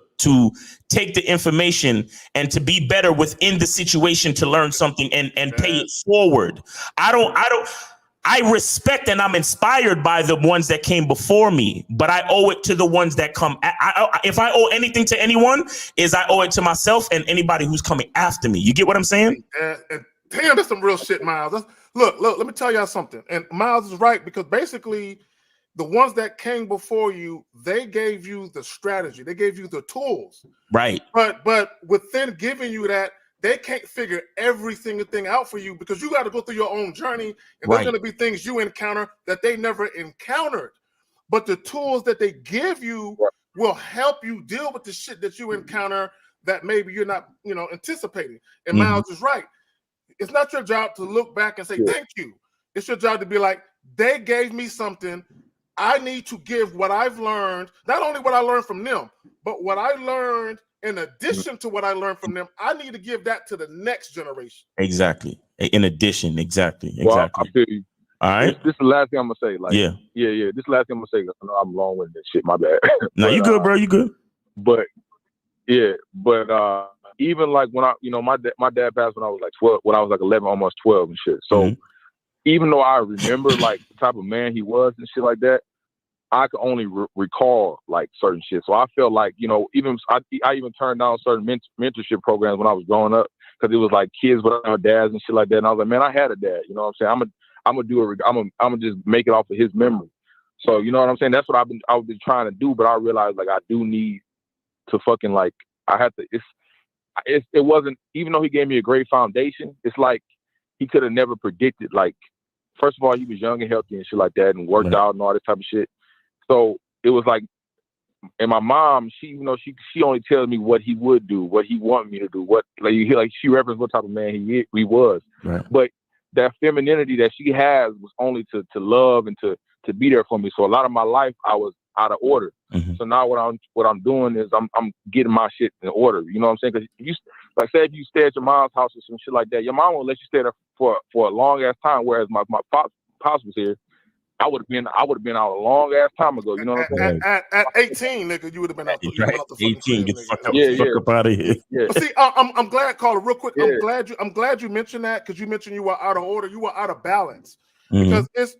take the information and to be better within the situation to learn something and pay it forward. I respect and I'm inspired by the ones that came before me, but I owe it to the ones that come. If I owe anything to anyone, is I owe it to myself and anybody who's coming after me. You get what I'm saying? And damn, that's some real shit, Miles. Look, let me tell y'all something. And Miles is right, because basically the ones that came before you, they gave you the strategy. They gave you the tools. Right. But within giving you that, they can't figure every single thing out for you, because you got to go through your own journey, and there's going to be things you encounter that they never encountered. But the tools that they give you will help you deal with the shit that you encounter that maybe you're not, anticipating. And Miles is right. It's not your job to look back and say, thank you. It's your job to be like, they gave me something. I need to give what I've learned, not only what I learned from them, but what I learned in addition to what I learned from them. I need to give that to the next generation. Exactly. In addition. Exactly. Well, I feel you. All right. This is the last thing I'm gonna say. Like, yeah. This is the last thing I'm gonna say. I know I'm long with this shit. My bad. No, you good, bro. You good. But even like when my dad passed when I was like 12, when I was like 11, almost 12 and shit. So even though I remember like the type of man he was and shit like that, I could only recall like certain shit. So I felt like, even I even turned down certain mentorship programs when I was growing up, because it was like kids without dads and shit like that. And I was like, man, I had a dad. You know what I'm saying? I'm gonna just make it off of his memory. So you know what I'm saying? That's what I've been trying to do, but I realized like I do need to fucking like I have to. It wasn't, even though he gave me a great foundation. It's like he could have never predicted. Like, first of all, he was young and healthy and shit like that, and worked out and all this type of shit. So it was like, and my mom, she only tells me what he would do, what he wanted me to do, what she referenced what type of man he was. Right. But that femininity that she has was only to love and to be there for me. So a lot of my life I was out of order. Mm-hmm. So now what I'm doing is I'm getting my shit in order. You know what I'm saying? Because if you stay at your mom's house or some shit like that, your mom won't let you stay there for a long ass time. Whereas my pops was here, I would have been out a long ass time ago. You know what I'm saying? At 18, nigga, you would have been out. Right. Out the fucking 18, crib, get nigga. fuck up out of here. Yeah. But see, I'm glad, Carla, real quick. Yeah. I'm glad you mentioned that, because you mentioned you were out of order, you were out of balance, Mm-hmm. because it's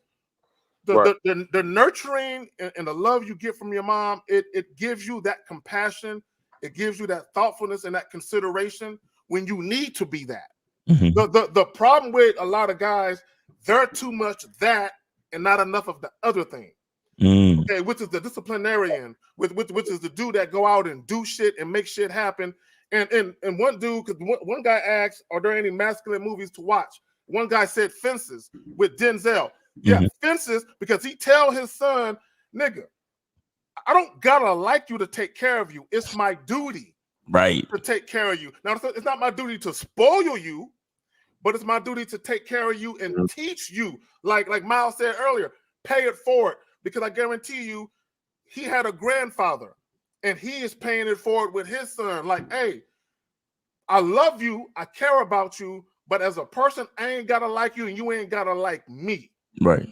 the nurturing and the love you get from your mom. It gives you that compassion, it gives you that thoughtfulness and that consideration when you need to be that. Mm-hmm. The problem with a lot of guys, they're too much that and not enough of the other thing. Okay, which is the disciplinarian, which is the dude that go out and do shit and make shit happen. And one dude, because one guy asked, are there any masculine movies to watch? One guy said Fences with Denzel. Yeah, Fences, because he tell his son, nigga, I don't gotta like you to take care of you. It's my duty, right, to take care of you. Now, it's not my duty to spoil you, but it's my duty to take care of you and teach you. Like Miles said earlier, pay it forward, because I guarantee you, he had a grandfather, and he is paying it forward with his son. Like, hey, I love you, I care about you, but as a person, I ain't gotta like you, and you ain't gotta like me. Right.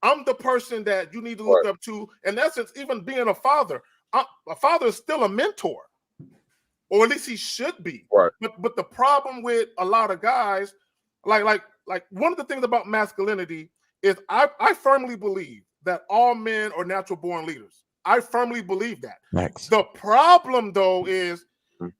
I'm the person that you need to look up to. In essence, even being a father is still a mentor, or at least he should be. Right. But the problem with a lot of guys, like one of the things about masculinity is I firmly believe that all men are natural born leaders. I firmly believe that. Max. The problem, though, is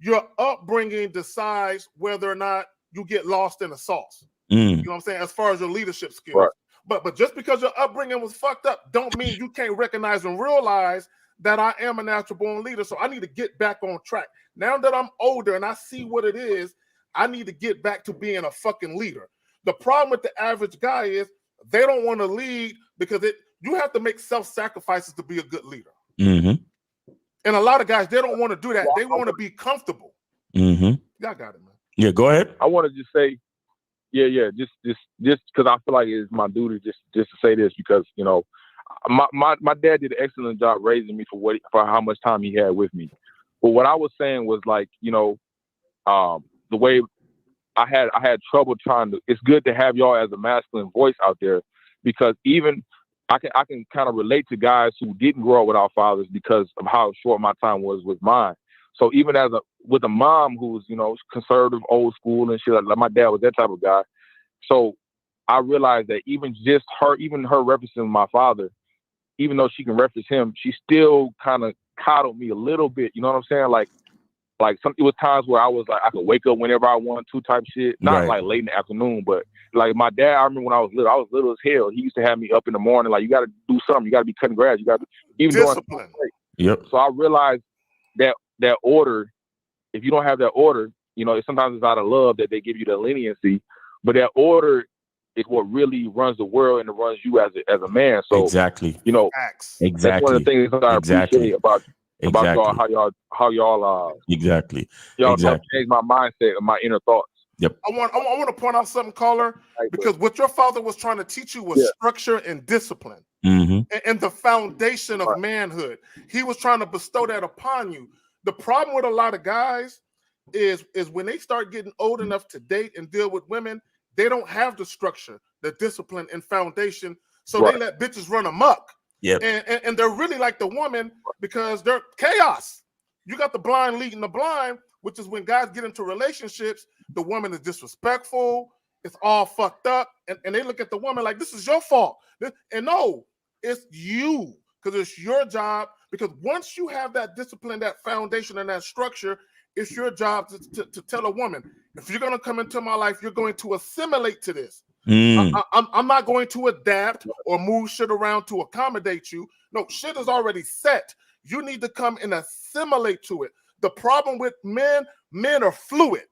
your upbringing decides whether or not you get lost in the sauce. You know what I'm saying? As far as your leadership skills. Right. But just because your upbringing was fucked up, don't mean you can't recognize and realize that I am a natural born leader. So I need to get back on track. Now that I'm older and I see what it is, I need to get back to being a fucking leader. The problem with the average guy is they don't want to lead because you have to make self-sacrifices to be a good leader. Mm-hmm. And a lot of guys, they don't want to do that. They want to be comfortable. Mm-hmm. Y'all got it, man. Yeah, go ahead. I want to just say, just because I feel like it's my duty just to say this, because you know, my dad did an excellent job raising me for how much time he had with me. But what I was saying was like, you know, the way I had trouble trying to. It's good to have y'all as a masculine voice out there, because even I can kind of relate to guys who didn't grow up without fathers because of how short my time was with mine. So even with a mom who's, you know, conservative, old school and shit, like my dad was that type of guy. So I realized that even her referencing my father, even though she can reference him, she still kind of coddled me a little bit. You know what I'm saying? Like it was times where I was like, I could wake up whenever I want to type shit. Not like late in the afternoon, but like my dad, I remember when I was little as hell. He used to have me up in the morning, like, you got to do something. You got to be cutting grass. You got to even discipline. Yep. So I realized that order, if you don't have that order, you know, sometimes it's out of love that they give you the leniency, but that order is what really runs the world and it runs you as a man. So exactly, you know, exactly. That's one of the things that I appreciate about y'all, how y'all exactly help change my mindset and my inner thoughts. Yep. I want to point out something, caller, because what your father was trying to teach you was structure and discipline, and the foundation of manhood. He was trying to bestow that upon you. The problem with a lot of guys is when they start getting old enough to date and deal with women, they don't have the structure, the discipline, and foundation, so they let bitches run amok. Yep. And they're really like the woman because they're chaos. You got the blind leading the blind, which is when guys get into relationships, the woman is disrespectful, it's all fucked up, and they look at the woman like, this is your fault. And no, it's you, because it's your job. Because once you have that discipline, that foundation, and that structure, it's your job to tell a woman, if you're going to come into my life, you're going to assimilate to this. I'm not going to adapt or move shit around to accommodate you. No, shit is already set. You need to come and assimilate to it. The problem with men are fluid.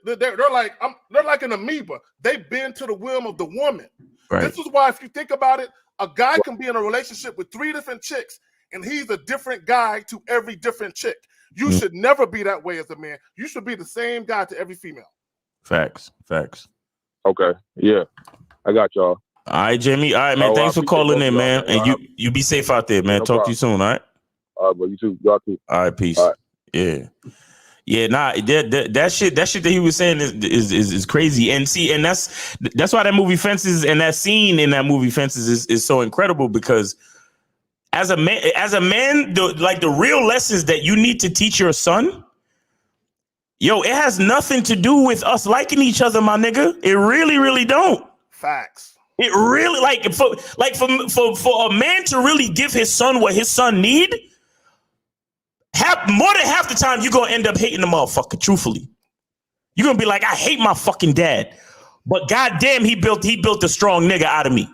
They're like an amoeba. They bend to the whim of the woman. Right. This is why, if you think about it, a guy can be in a relationship with 3 different chicks, and he's a different guy to every different chick. You should never be that way as a man. You should be the same guy to every female. Facts. Okay. Yeah. I got y'all. All right, Jamie. All right, man. Thanks for calling in, man. And you be safe out there, man. Talk to you soon, all right? All right, but you too. Y'all too. All right, peace. All right. Yeah. Yeah, nah, that shit that he was saying is crazy. And see, and that's why that movie Fences and that scene in that movie Fences is so incredible, because as a man, the real lessons that you need to teach your son, yo, it has nothing to do with us liking each other, my nigga. It really, really don't. Facts. It really for a man to really give his son what his son need. More than half the time, you're going to end up hating the motherfucker, truthfully. You're going to be like, I hate my fucking dad. But goddamn, he built a strong nigga out of me.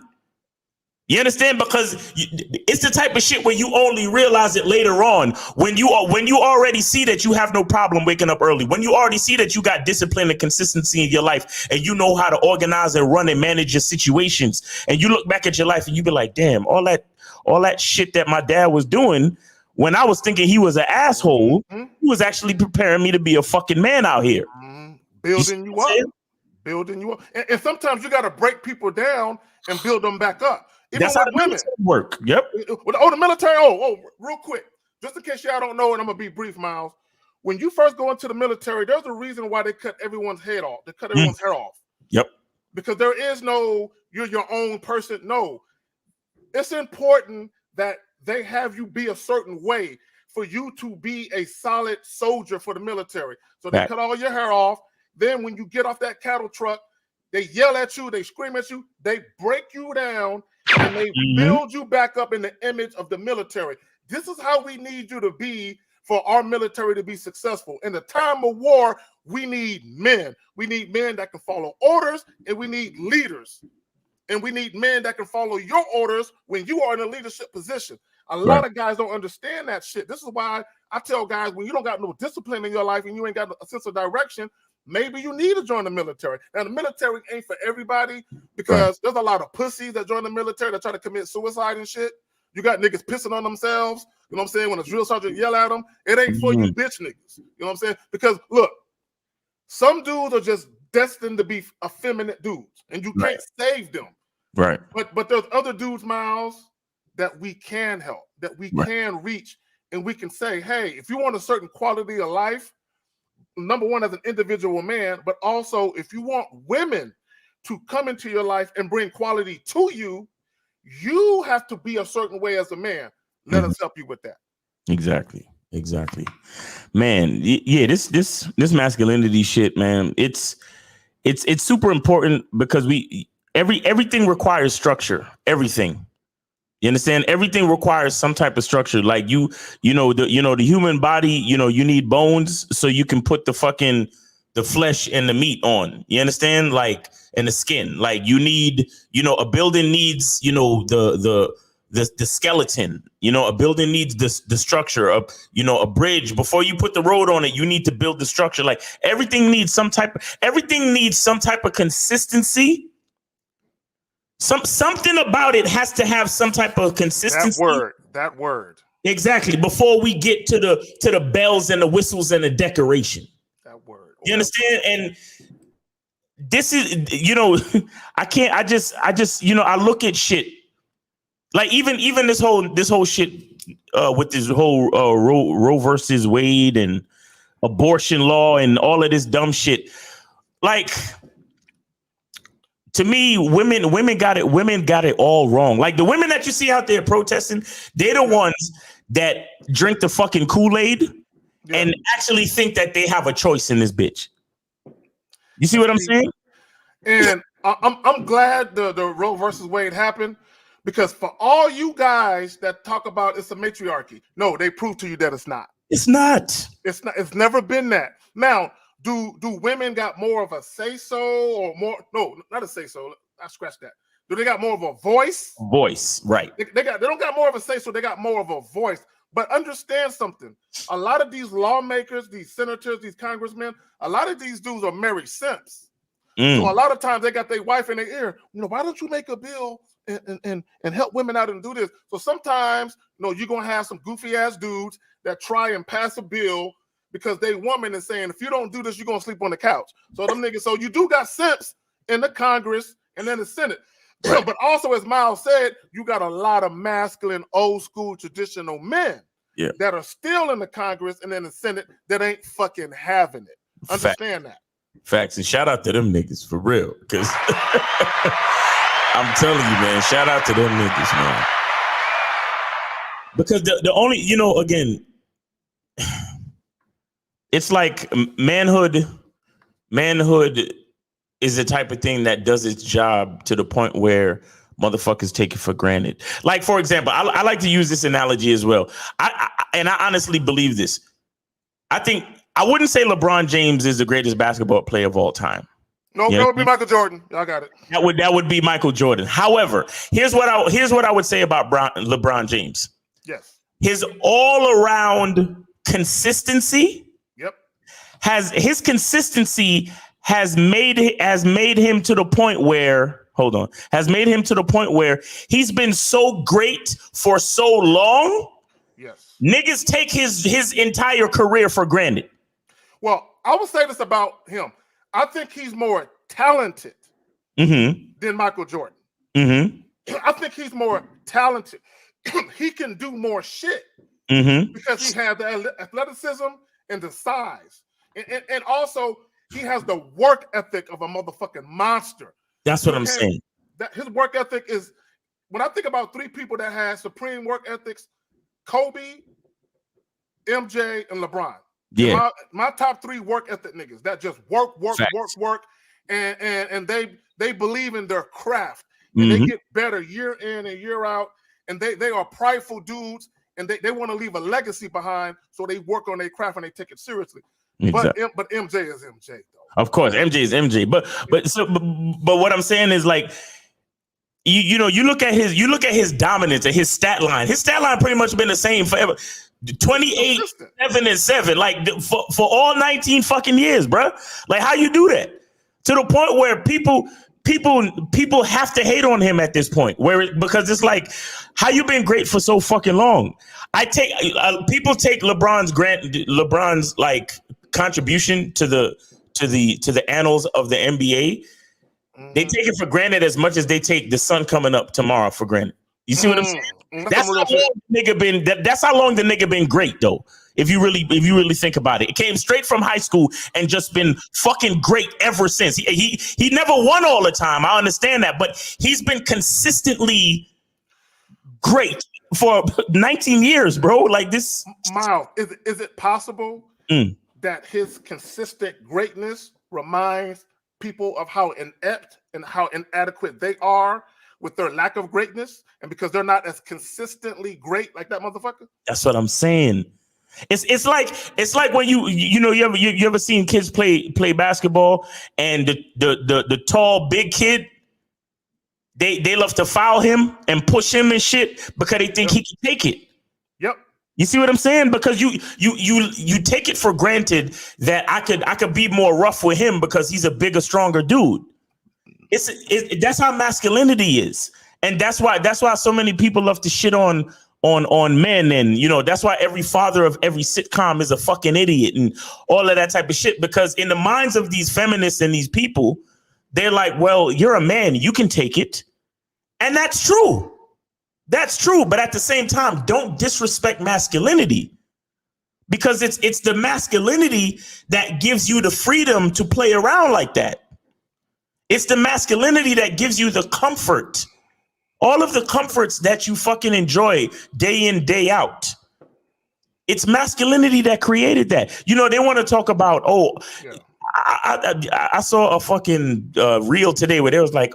You understand? Because it's the type of shit where you only realize it later on, when you already see that you have no problem waking up early, when you already see that you got discipline and consistency in your life, and you know how to organize and run and manage your situations. And you look back at your life and you be like, damn, all that shit that my dad was doing, when I was thinking he was an asshole, he was actually preparing me to be a fucking man out here. Building you up. And sometimes you got to break people down and build them back up. Even That's how the women military work. Yep. The military. Real quick, just in case y'all don't know, and I'm gonna be brief, Miles. When you first go into the military, there's a reason why they cut everyone's head off. They cut everyone's hair off. Yep. Because there is no you're your own person. No, it's important that they have you be a certain way for you to be a solid soldier for the military. So they cut all your hair off. Then when you get off that cattle truck, they yell at you, they scream at you, they break you down, and they build you back up in the image of the military. This is how we need you to be for our military to be successful. In the time of war, we need men. We need men that can follow orders, and we need leaders. And we need men that can follow your orders when you are in a leadership position. A lot of guys don't understand that shit. This is why I tell guys, when you don't got no discipline in your life and you ain't got a sense of direction, maybe you need to join the military. Now, the military ain't for everybody, because there's a lot of pussies that join the military that try to commit suicide and shit. You got niggas pissing on themselves. You know what I'm saying? When a drill sergeant yell at them, it ain't for you bitch niggas. You know what I'm saying? Because look, some dudes are just destined to be effeminate dudes, and you can't save them. Right. But there's other dudes, Miles, that we can help, that we can reach, and we can say, hey, if you want a certain quality of life, number one, as an individual man, but also if you want women to come into your life and bring quality to you, you have to be a certain way as a man. Let us help you with that. Exactly. Man, yeah, this masculinity shit, man, it's super important, because everything requires structure. Everything. You understand? Everything requires some type of structure. Like the human body, you need bones so you can put the flesh and the meat on. You understand? Like, and the skin. Like, you need, a building needs, the skeleton. A building needs the structure of, a bridge. Before you put the road on it, you need to build the structure. Like, everything needs some type of consistency. Something about it has to have some type of consistency. That word. Exactly. Before we get to the bells and the whistles and the decoration. That word. You understand? And this is, I look at shit. Like, even this whole shit with this whole Roe versus Wade and abortion law and all of this dumb shit. Like, to me, women got it all wrong. Like, the women that you see out there protesting, they're the ones that drink the fucking Kool-Aid and actually think that they have a choice in this bitch. You see what I'm saying? And I'm glad the Roe versus Wade happened, because for all you guys that talk about it's a matriarchy, no, they prove to you that it's not. It's not. It's not. It's never been that. Now, do women got more of a say so or more? No, not a say so. I scratch that. Do they got more of a voice? Voice, right? They don't got more of a say so. They got more of a voice. But understand something. A lot of these lawmakers, these senators, these congressmen, a lot of these dudes are married simps. So a lot of times they got their wife in their ear. Why don't you make a bill and help women out and do this? So sometimes, you're gonna have some goofy ass dudes that try and pass a bill because they woman is saying, if you don't do this, you're gonna sleep on the couch. So them niggas. So you do got simps in the Congress and then the Senate. Right. But also, as Miles said, you got a lot of masculine, old school, traditional men that are still in the Congress and in the Senate that ain't fucking having it. Understand that. Facts. And shout out to them niggas for real. Because I'm telling you, man, shout out to them niggas, man. Because the only, again, it's like manhood is the type of thing that does its job to the point where motherfuckers take it for granted. Like, for example, I like to use this analogy as well. I honestly believe this. I wouldn't say LeBron James is the greatest basketball player of all time. No, that would be Michael Jordan. Y'all got it. That would be Michael Jordan. However, here's what I would say about LeBron James. Yes. His all around consistency. Yep. Has made him to the point where he's been so great for so long. Yes. Niggas take his entire career for granted. Well, I would say this about him. I think he's more talented than Michael Jordan. I think he's more talented. He can do more shit because he has the athleticism and the size. And also, he has the work ethic of a motherfucking monster. That's what I'm saying. That his work ethic is, when I think about three people that have supreme work ethics, Kobe, MJ, and LeBron. Yeah. My top three work ethic niggas that just work, and they believe in their craft. And they get better year in and year out. And they are prideful dudes, and they want to leave a legacy behind, so they work on their craft and they take it seriously. Exactly. But MJ is MJ though. Of course, MJ is MJ. But what I'm saying is, like, you look at his dominance and his stat line. His stat line pretty much been the same forever. 28, 7, and 7, like for all 19 fucking years, bro. Like, how you do that? To the point where people have to hate on him at this point, because it's like, how you been great for so fucking long? People take LeBron's like contribution to the annals of the NBA. They take it for granted as much as they take the sun coming up tomorrow for granted. You see what I'm saying? That's how long the nigga been great, though. If you really think about it, it came straight from high school and just been fucking great ever since. He never won all the time. I understand that, but he's been consistently great for 19 years, bro. Like this. Miles, is it possible that his consistent greatness reminds people of how inept and how inadequate they are with their lack of greatness, and because they're not as consistently great like that motherfucker? That's what I'm saying. It's like when you ever seen kids play basketball, and the tall big kid, they love to foul him and push him and shit because they think he can take it. Yep. You see what I'm saying? Because you take it for granted that I could be more rough with him because he's a bigger, stronger dude. That's how masculinity is, and that's why so many people love to shit on men, and that's why every father of every sitcom is a fucking idiot and all of that type of shit, because in the minds of these feminists and these people, they're like, well, you're a man, you can take it. And that's true. But at the same time, don't disrespect masculinity, because it's the masculinity that gives you the freedom to play around like that. It's the masculinity that gives you the comfort. All of the comforts that you fucking enjoy day in, day out. It's masculinity that created that. They want to talk about, I saw a fucking reel today where they was like,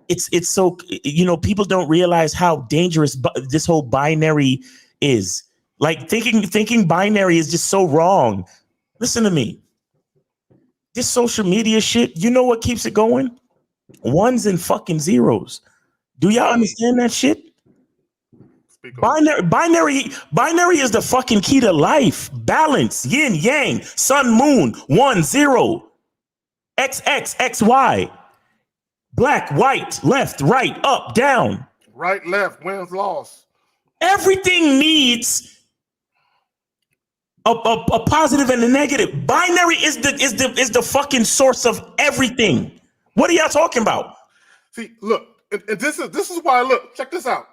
it's so, people don't realize how dangerous this whole binary is. Like thinking binary is just so wrong. Listen to me. This social media shit, you know what keeps it going? Ones and fucking zeros. Do y'all understand that shit? Binary is the fucking key to life. Balance, yin, yang, sun, moon, 1, 0, X, X, Y, black, white, left, right, up, down. Right, left, wins, loss. Everything needs a positive and a negative. Binary is the fucking source of everything. What are y'all talking about? See, look, and this is why. Look, check this out.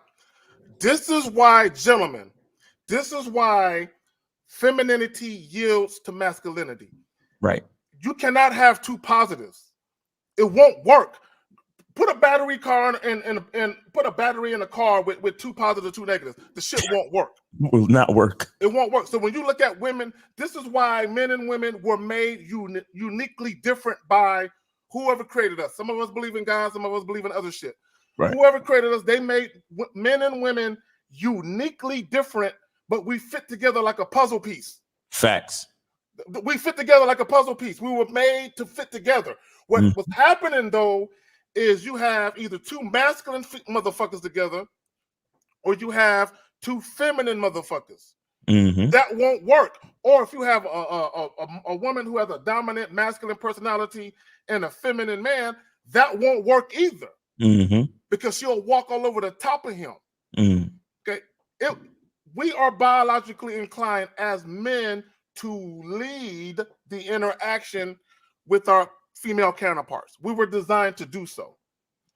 This is why, gentlemen. This is why femininity yields to masculinity. Right. You cannot have two positives. It won't work. Put a battery car and put a battery in a car with two positives, two negatives. The shit won't work. Will not work. It won't work. So when you look at women, this is why men and women were made uniquely different by whoever created us. Some of us believe in God, some of us believe in other shit. Right. Whoever created us, they made men and women uniquely different, but we fit together like a puzzle piece. Facts. We fit together like a puzzle piece. We were made to fit together. What's happening though is you have either two masculine motherfuckers together, or you have two feminine motherfuckers. That won't work. Or if you have a woman who has a dominant masculine personality and a feminine man, that won't work either. Because she'll walk all over the top of him. Okay, we are biologically inclined as men to lead the interaction with our female counterparts. We were designed to do so.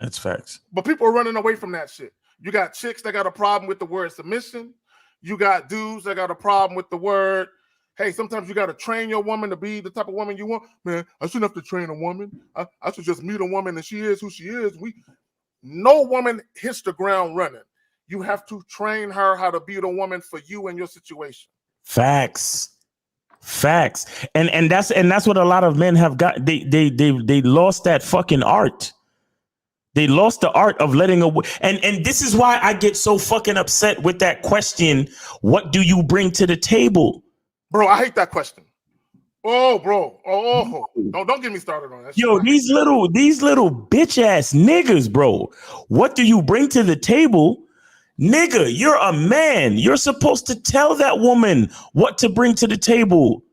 That's facts. But people are running away from that shit. You got chicks that got a problem with the word submission. You got dudes that got a problem with the word, hey, sometimes you got to train your woman to be the type of woman you want. Man, I shouldn't have to train a woman. I should just meet a woman and she is who she is. No woman hits the ground running. You have to train her how to be the woman for you and your situation. Facts. And that's what a lot of men have got. They lost that fucking art. They lost the art of letting and this is why I get so fucking upset with that question. What do you bring to the table? Bro, I hate that question. Oh, bro. Don't get me started on that. Yo, these little bitch ass niggas, bro. What do you bring to the table? Nigga, you're a man. You're supposed to tell that woman what to bring to the table.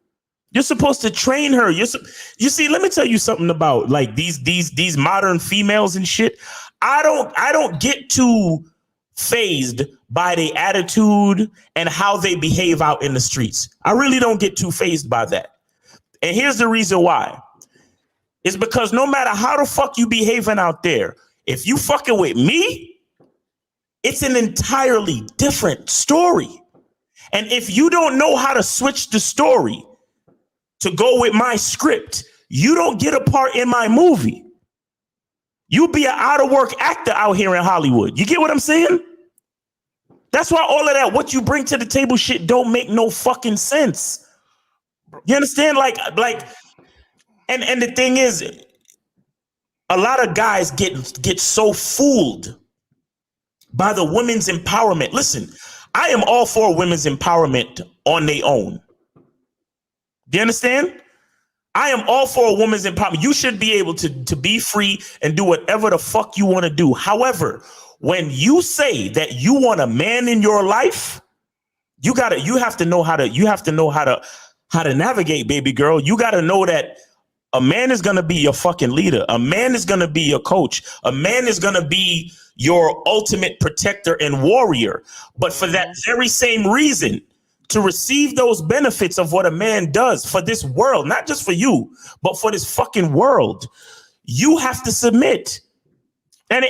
You're supposed to train her. You see, let me tell you something about like these modern females and shit. I don't get too fazed by the attitude and how they behave out in the streets. I really don't get too fazed by that. And here's the reason why. It's because no matter how the fuck you behaving out there, if you fucking with me, it's an entirely different story. And if you don't know how to switch the story to go with my script, you don't get a part in my movie. You be an out of work actor out here in Hollywood. You get what I'm saying? That's why all of that, what you bring to the table shit don't make no fucking sense. You understand? Like, and the thing is, a lot of guys get so fooled by the women's empowerment. Listen, I am all for women's empowerment on their own. Do you understand? I am all for a woman's empowerment. You should be able to be free and do whatever the fuck you want to do. However, when you say that you want a man in your life, you have to know how to navigate, baby girl. You got to know that a man is going to be your fucking leader. A man is going to be your coach. A man is going to be your ultimate protector and warrior. But for that very same reason, to receive those benefits of what a man does for this world, not just for you, but for this fucking world, you have to submit. And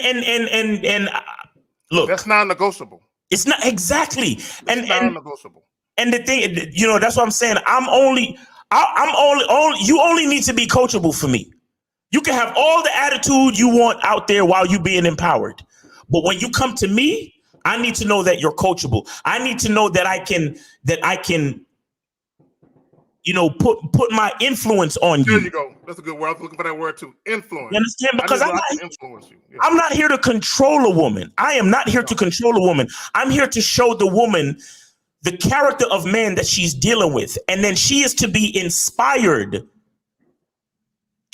look, that's non-negotiable. It's not exactly. It's non-negotiable. And the thing, that's what I'm saying. You only need to be coachable for me. You can have all the attitude you want out there while you being empowered. But when you come to me, I need to know that you're coachable. I need to know that I can put my influence on you. There you go. That's a good word. I was looking for that word too. Influence. You understand? Because I can influence you. Yeah. I'm not here to control a woman. I am not here to control a woman. I'm here to show the woman the character of man that she's dealing with. And then she is to be inspired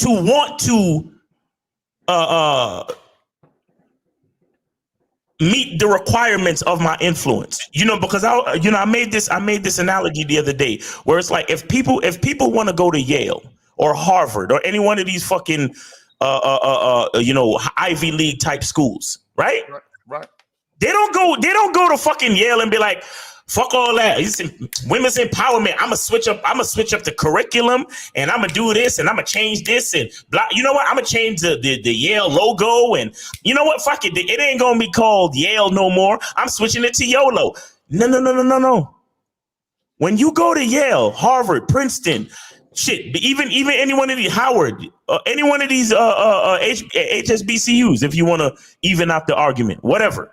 to want to meet the requirements of my influence, because I made this analogy the other day where it's like if people want to go to Yale or Harvard or any one of these fucking Ivy League type schools, right? Right. They don't go to fucking Yale and be like, fuck all that. Women's empowerment. I'm gonna switch up the curriculum, and I'm gonna do this, and I'm gonna change this, and blah. You know what? I'm gonna change the Yale logo, and you know what? Fuck it. It ain't gonna be called Yale no more. I'm switching it to YOLO. No. When you go to Yale, Harvard, Princeton, shit, even any one of these Howard, any one of these HSBCUs, if you want to even out the argument, whatever.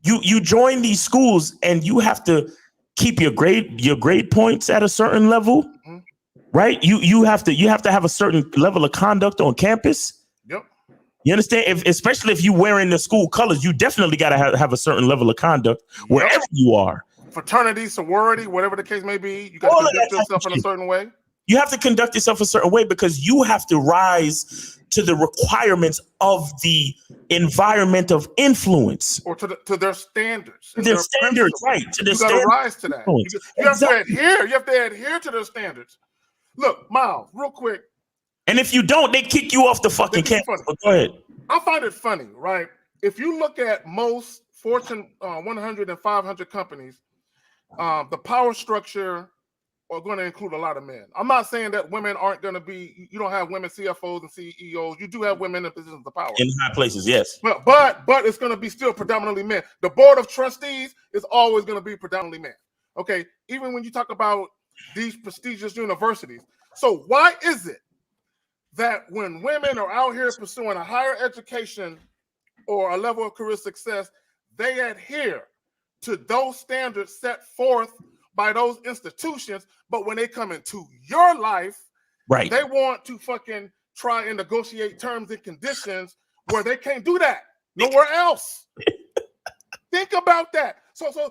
You join these schools and you have to keep your grade points at a certain level, right? You have to have a certain level of conduct on campus. Yep. You understand? Especially if you wearing the school colors, you definitely got to have a certain level of conduct wherever you are. Fraternity, sorority, whatever the case may be, you got to conduct yourself in a certain way. You have to conduct yourself a certain way because you have to rise to the requirements of the environment of influence, or to their standards. Their standards, right? To their standards. You got to rise to that. You have to adhere. You have to adhere to their standards. Look, Miles, real quick. And if you don't, they kick you off the fucking campus. But go ahead. I find it funny, right? If you look at most Fortune 100 and 500 companies, the power structure are going to include a lot of men. I'm not saying that women aren't going to be, you don't have women CFOs and CEOs. You do have women in positions of power. In high places, yes. But it's going to be still predominantly men. The board of trustees is always going to be predominantly men. Okay, even when you talk about these prestigious universities. So why is it that when women are out here pursuing a higher education or a level of career success, they adhere to those standards set forth by those institutions, but when they come into your life, right, they want to fucking try and negotiate terms and conditions where they can't do that nowhere else. Think about that. So if a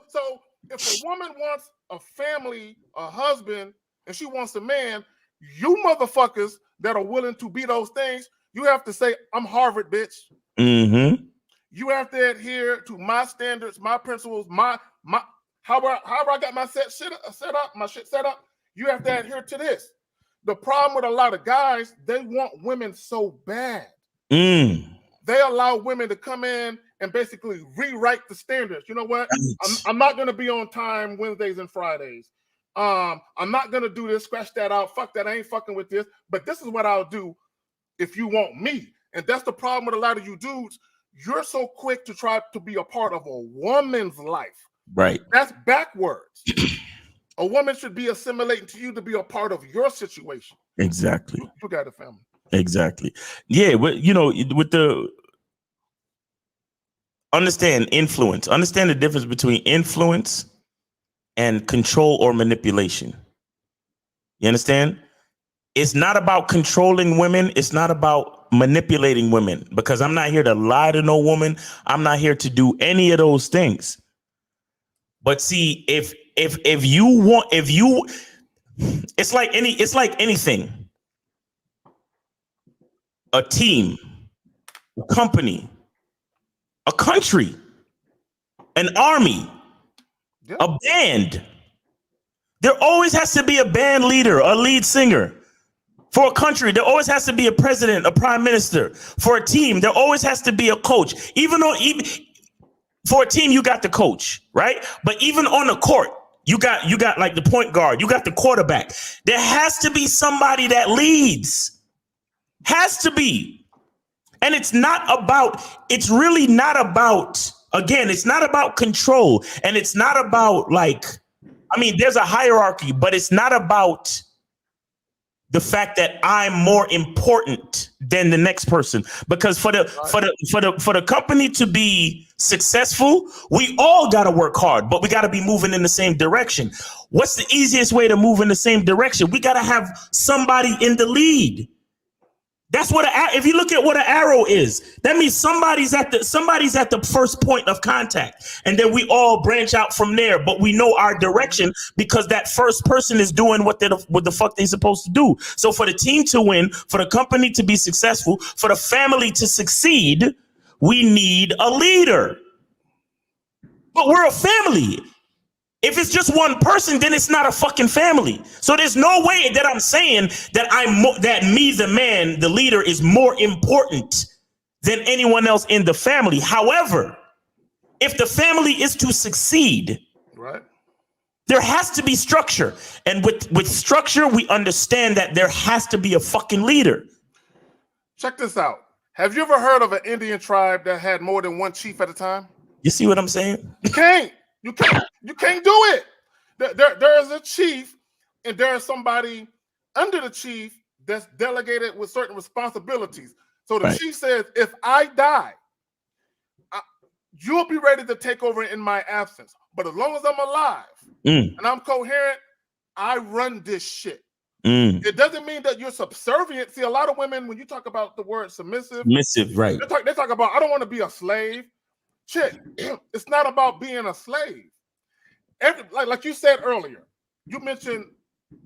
woman wants a family, a husband, and she wants a man, you motherfuckers that are willing to be those things, you have to say, I'm Harvard, bitch. Mm-hmm. You have to adhere to my standards, my principles, my however I got my shit set up, you have to adhere to this. The problem with a lot of guys, they want women so bad. They allow women to come in and basically rewrite the standards. You know what? I'm not going to be on time Wednesdays and Fridays. I'm not going to do this, scratch that out. Fuck that, I ain't fucking with this. But this is what I'll do if you want me. And that's the problem with a lot of you dudes. You're so quick to try to be a part of a woman's life. Right. That's backwards. A woman should be assimilating to you to be a part of your situation. Exactly. You got a family. Exactly. Yeah, with the understand influence. Understand the difference between influence and control or manipulation. You understand? It's not about controlling women. It's not about manipulating women, because I'm not here to lie to no woman. I'm not here to do any of those things. But see, if it's like anything. A team, a company, a country, an army, a band. There always has to be a band leader, a lead singer. For a country, there always has to be a president, a prime minister. For a team, there always has to be a coach. Even for a team, you got the coach, right? But even on the court, you got like the point guard, you got the quarterback. There has to be somebody that leads. Has to be. And it's really not about, again, it's not about control. And it's not about there's a hierarchy, but it's not about the fact that I'm more important than the next person. Because for the company to be successful, we all got to work hard, but we got to be moving in the same direction. What's the easiest way to move in the same direction? We got to have somebody in the lead. That's what if you look at what an arrow is, that means somebody's at the first point of contact, and then we all branch out from there. But we know our direction because that first person is doing what the fuck they supposed to do. So for the team to win, for the company to be successful, for the family to succeed, we need a leader. But we're a family. If it's just one person, then it's not a fucking family. So there's no way that I'm saying that that me, the man, the leader, is more important than anyone else in the family. However, if the family is to succeed, right, there has to be structure. And with structure, we understand that there has to be a fucking leader. Check this out. Have you ever heard of an Indian tribe that had more than one chief at a time? You see what I'm saying? You can't. You can't do it. There is a chief, and there is somebody under the chief that's delegated with certain responsibilities. So the chief says, if I die, you'll be ready to take over in my absence. But as long as I'm alive and I'm coherent, I run this shit. It doesn't mean that you're subservient. See, a lot of women, when you talk about the word submissive, right? They talk about, I don't want to be a slave. Chick, it's not about being a slave. Like you said earlier, you mentioned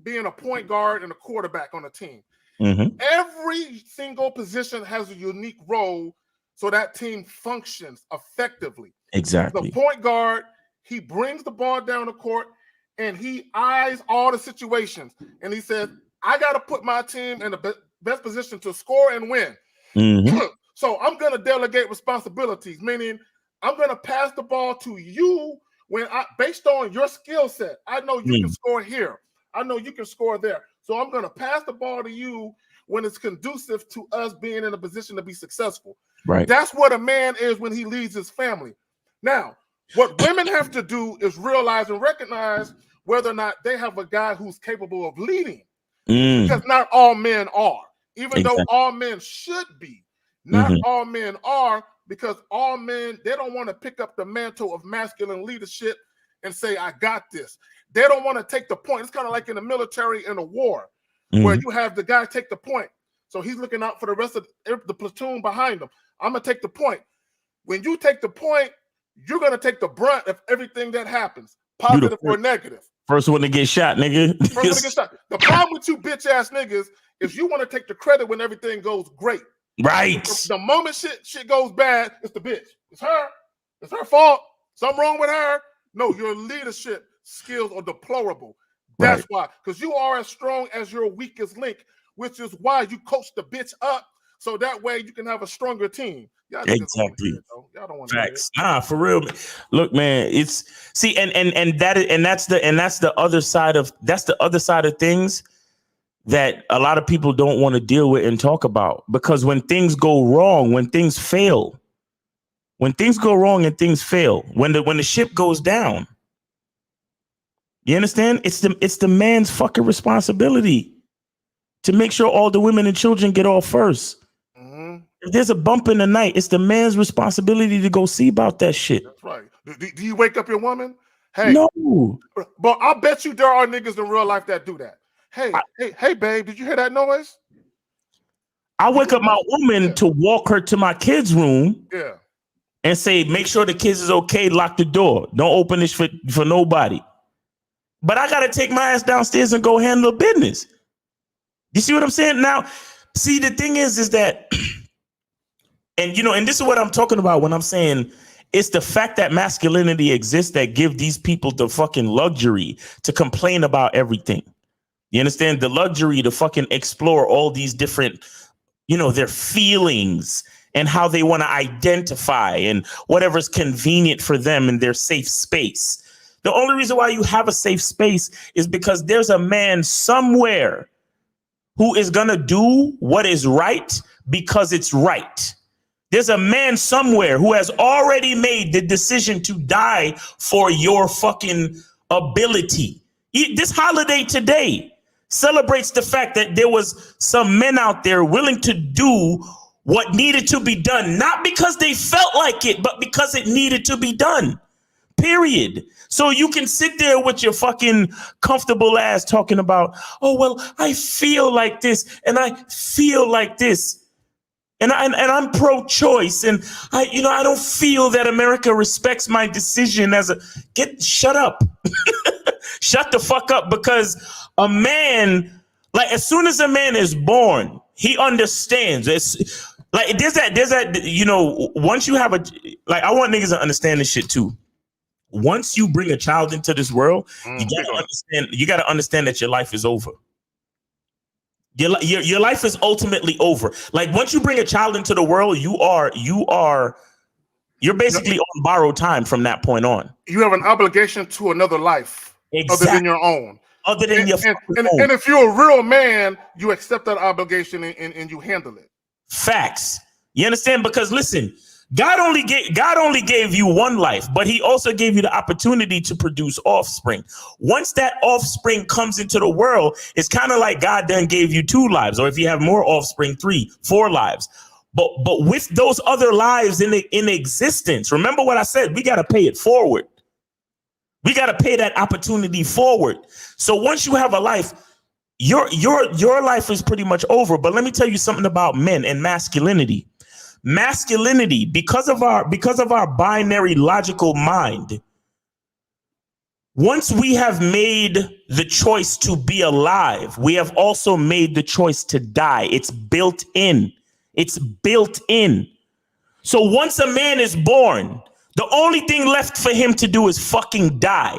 being a point guard and a quarterback on a team. Every single position has a unique role so that team functions effectively. Exactly. The point guard, he brings the ball down the court and he eyes all the situations. And he says, I got to put my team in the best position to score and win. So I'm going to delegate responsibilities, meaning I'm going to pass the ball to you based on your skill set. I know you can score here. I know you can score there. So I'm going to pass the ball to you when it's conducive to us being in a position to be successful. Right. That's what a man is when he leads his family. Now, what women have to do is realize and recognize whether or not they have a guy who's capable of leading. Because not all men are. Even though all men should be. Not all men are, because all men, they don't want to pick up the mantle of masculine leadership and say, I got this. They don't want to take the point. It's kind of like in the military in a war where you have the guy take the point. So he's looking out for the rest of the platoon behind him. I'm going to take the point. When you take the point, you're going to take the brunt of everything that happens, positive or negative. First one to get shot, nigga. First one to get shot. The problem with you bitch ass niggas is you want to take the credit when everything goes great. Right. The moment shit goes bad, it's the bitch. It's her. It's her fault. Something wrong with her. No, your leadership skills are deplorable. That's why. Because you are as strong as your weakest link, which is why you coach the bitch up so that way you can have a stronger team. Exactly. Y'all don't want Facts. Nah, for real. Look, man, it's that's the other side of things that a lot of people don't want to deal with and talk about, because when things go wrong, when things fail, when the ship goes down, you understand? It's the man's fucking responsibility to make sure all the women and children get off first. If there's a bump in the night, it's the man's responsibility to go see about that shit. That's right. Do you wake up your woman? Hey, no. But I bet you there are niggas in real life that do that. Hey, babe, did you hear that noise? I wake up my woman to walk her to my kids' room and say, make sure the kids is okay, lock the door. Don't open this for nobody. But I got to take my ass downstairs and go handle business. You see what I'm saying? Now, see, the thing is that, and this is what I'm talking about when I'm saying it's the fact that masculinity exists that give these people the fucking luxury to complain about everything. You understand? The luxury to fucking explore all these different, their feelings and how they want to identify and whatever's convenient for them in their safe space. The only reason why you have a safe space is because there's a man somewhere who is going to do what is right because it's right. There's a man somewhere who has already made the decision to die for your fucking ability. This holiday today celebrates the fact that there was some men out there willing to do what needed to be done, not because they felt like it, but because it needed to be done. Period. So you can sit there with your fucking comfortable ass talking about, oh, well, I feel like this and I feel like this. And I'm pro-choice, and I don't feel that America respects my decision shut up. Shut the fuck up, because a man, like, as soon as a man is born, he understands. It's like there's that, once you have I want niggas to understand this shit too. Once you bring a child into this world, you gotta understand that your life is over. Your life is ultimately over. Like, once you bring a child into the world, you're basically on borrowed time from that point on. You have an obligation to another life, other than your own. Other than your own. And if you're a real man, you accept that obligation and you handle it. Facts. You understand? Because listen, God only gave you one life, but he also gave you the opportunity to produce offspring. Once that offspring comes into the world, it's kind of like God then gave you 2 lives, or if you have more offspring, 3, 4 lives. But with those other lives in existence, remember what I said, we got to pay it forward. We got to pay that opportunity forward. So once you have a life, your life is pretty much over. But let me tell you something about men and masculinity. Masculinity, because of our binary logical mind, once we have made the choice to be alive, we have also made the choice to die. It's built in. It's built in. So once a man is born, the only thing left for him to do is fucking die.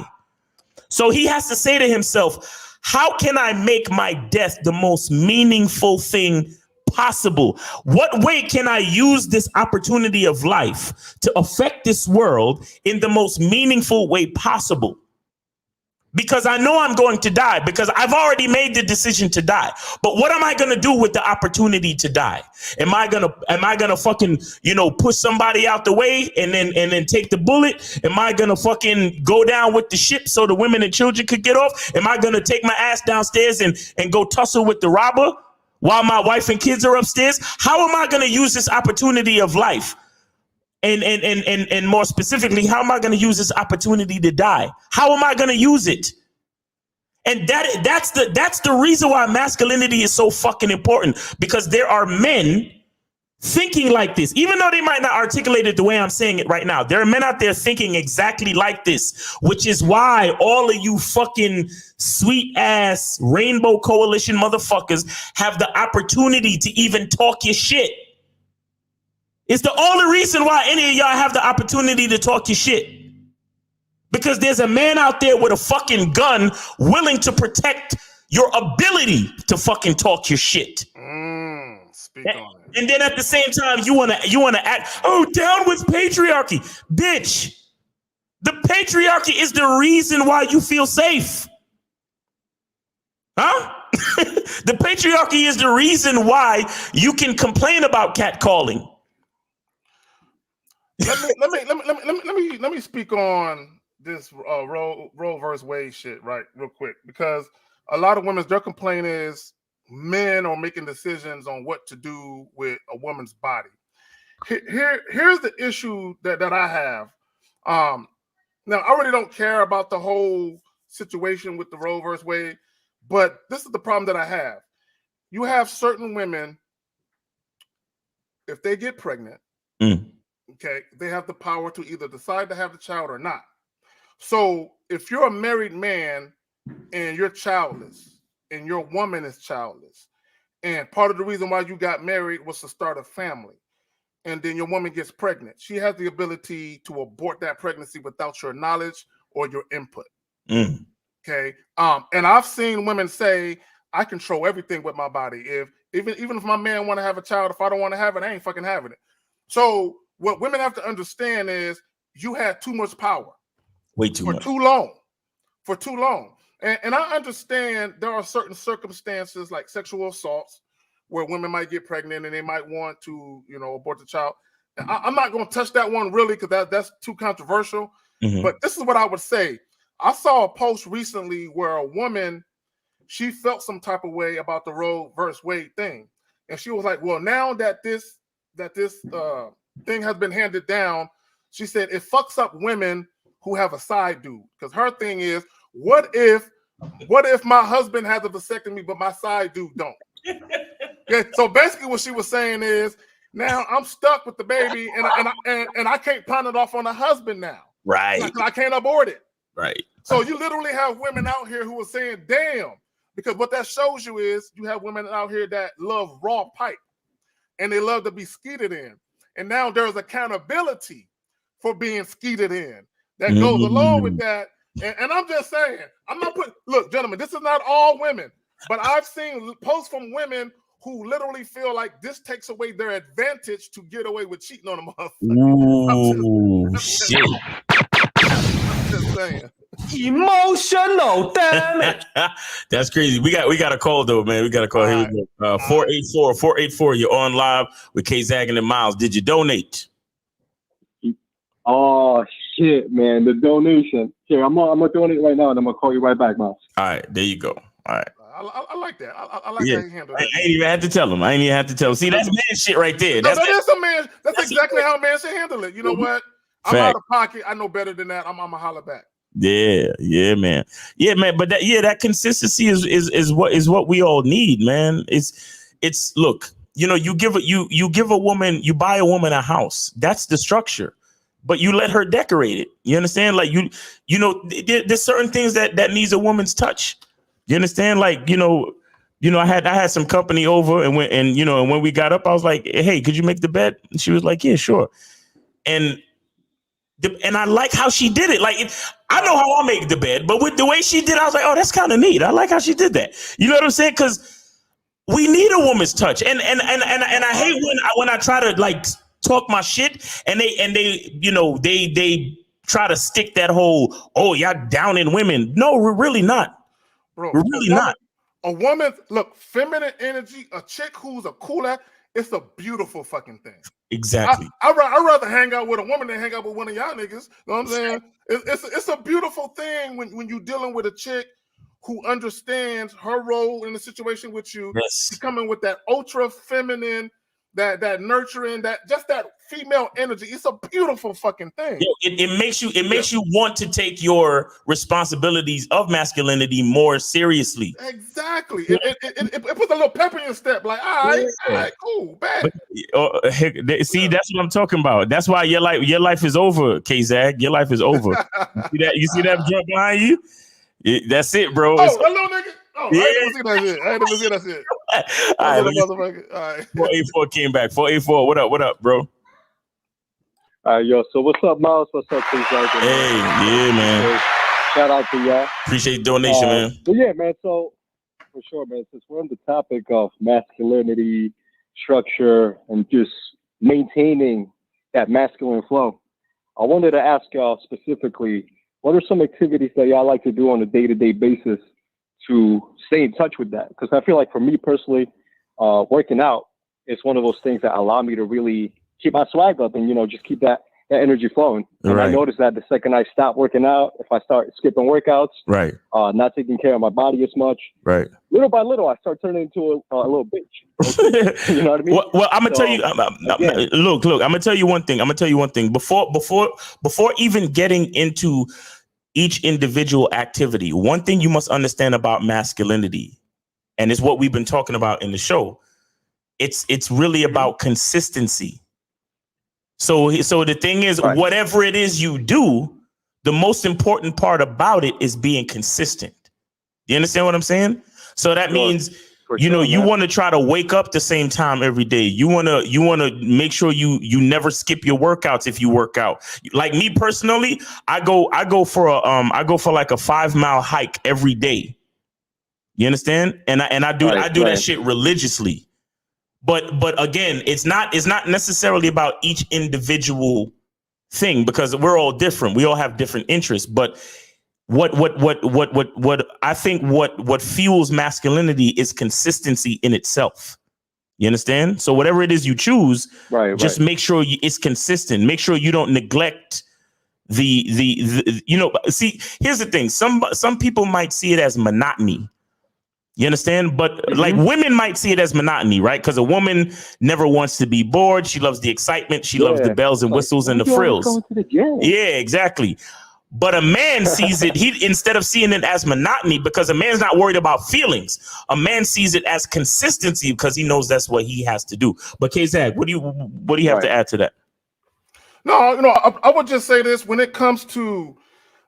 So he has to say to himself, how can I make my death the most meaningful thing possible? What way can I use this opportunity of life to affect this world in the most meaningful way possible? Because I know I'm going to die, because I've already made the decision to die. But what am I going to do with the opportunity to die? Am I going to fucking, push somebody out the way and then take the bullet? Am I going to fucking go down with the ship so the women and children could get off? Am I going to take my ass downstairs and go tussle with the robber while my wife and kids are upstairs? How am I going to use this opportunity of life? And more specifically, how am I going to use this opportunity to die? How am I going to use it? And that's the reason why masculinity is so fucking important, because there are men thinking like this, even though they might not articulate it the way I'm saying it right now. There are men out there thinking exactly like this, which is why all of you fucking sweet ass Rainbow Coalition motherfuckers have the opportunity to even talk your shit. It's the only reason why any of y'all have the opportunity to talk your shit. Because there's a man out there with a fucking gun willing to protect your ability to fucking talk your shit. Speak on it. And then at the same time, you wanna act, down with patriarchy. Bitch, the patriarchy is the reason why you feel safe. Huh? The patriarchy is the reason why you can complain about catcalling. Let me speak on this Roe versus Wade shit right real quick, because a lot of their complaint is men are making decisions on what to do with a woman's body. Here's the issue that I have. Now I really don't care about the whole situation with the Roe versus Wade, but this is the problem that I have. You have certain women, if they get pregnant, okay, they have the power to either decide to have the child or not. So if you're a married man and you're childless and your woman is childless, and part of the reason why you got married was to start a family, and then your woman gets pregnant, she has the ability to abort that pregnancy without your knowledge or your input. Okay. And I've seen women say, I control everything with my body. Even if my man want to have a child, if I don't want to have it, I ain't fucking having it. So what women have to understand is you had too much power. Way too much. For too long. And I understand there are certain circumstances like sexual assaults where women might get pregnant and they might want to, abort the child. I'm not going to touch that one really, because that's too controversial. But this is what I would say. I saw a post recently where a woman, she felt some type of way about the Roe versus Wade thing. And she was like, well, now that this thing has been handed down, she said it fucks up women who have a side dude. Because her thing is, what if my husband has a vasectomy, but my side dude don't? Okay, so basically what she was saying is, now I'm stuck with the baby and I can't pawn it off on the husband now. Right. I can't abort it. Right. So you literally have women out here who are saying, damn, because what that shows you is you have women out here that love raw pipe and they love to be skeeted in. And now there's accountability for being skeeted in that goes along with that. And I'm just saying, I'm not putting, look, gentlemen, this is not all women, but I've seen posts from women who literally feel like this takes away their advantage to get away with cheating on a motherfucker. I'm just saying. Emotional, damn it. That's crazy. We got a call though, man. We got a call. Here we go. 484. You're on live with K Zagging and Miles. Did you donate? Oh shit, man. The donation. Here, I'm gonna donate right now and I'm gonna call you right back, Miles. All right, there you go. All right. I like that. I like how you handle that. I ain't even had to tell him. See, that's man shit right there. That is some man. That's exactly how a man should handle it. You know what? I'm out of pocket. I know better than that. I'm gonna holler back. Yeah, man. But that consistency is what we all need, man. It's look, you give a woman, you buy a woman a house. That's the structure. But you let her decorate it. You understand? Like there's certain things that needs a woman's touch. You understand? Like, I had some company over and when we got up, I was like, hey, could you make the bed? And she was like, yeah, sure. And I like how she did it. Like, I know how I make the bed, but with the way she did, I was like, oh, that's kind of neat. I like how she did that. You know what I'm saying? Because we need a woman's touch. And I hate when I try to like talk my shit and they try to stick that whole, oh, y'all down in women. No, we're really not. Bro, we're really not. A woman, look, feminine energy, a chick who's a cooler, it's a beautiful fucking thing. Exactly. I'd rather hang out with a woman than hang out with one of y'all niggas. You know what I'm saying? It's a beautiful thing when you're dealing with a chick who understands her role in the situation with you. Yes. She's coming with that ultra feminine, that nurturing, that female energy. It's a beautiful fucking thing. It makes you want to take your responsibilities of masculinity more seriously. Exactly. It puts a little pep in your step. Like, all right, cool, bad. See, that's what I'm talking about. That's why your life is over, K-Zag. Your life is over. You see that jump behind you? That's it, bro. Hello, nigga. Oh, yeah. I didn't even see that shit. All right. 484 came back. 484, what up, bro? Yo, so what's up, Miles? What's up, K Zagging? Hey, yeah, man. Shout out to y'all. Appreciate the donation, man. But yeah, man, so for sure, man, since we're on the topic of masculinity, structure, and just maintaining that masculine flow, I wanted to ask y'all specifically, what are some activities that y'all like to do on a day-to-day basis to stay in touch with that? Because I feel like for me personally, working out is one of those things that allow me to really keep my swag up and, just keep that energy flowing. And right. I noticed that the second I stop working out, if I start skipping workouts, right, not taking care of my body as much, right, little by little, I start turning into a little bitch. You know what I mean? Well, I'm gonna tell you. Look. I'm gonna tell you one thing. Before even getting into each individual activity, one thing you must understand about masculinity, and it's what we've been talking about in the show. It's really about consistency. So the thing is, right, whatever it is you do, the most important part about it is being consistent. You understand what I'm saying? So that means, you want to try to wake up the same time every day. You want to make sure you never skip your workouts if you work out. Like me personally, I go for like a 5-mile hike every day. You understand? And I do that shit religiously. But again, it's not necessarily about each individual thing because we're all different. We all have different interests. But what I think what fuels masculinity is consistency in itself. You understand? So whatever it is you choose, just make sure it's consistent. Make sure you don't neglect the see, here's the thing. Some people might see it as monotony. You understand? But like women might see it as monotony, right? Because a woman never wants to be bored. She loves the excitement. She loves the bells and whistles and the frills. Yeah, exactly. But a man sees it, instead of seeing it as monotony, because a man's not worried about feelings, a man sees it as consistency because he knows that's what he has to do. But K-Zag, what do you have to add to that? No, I would just say this: when it comes to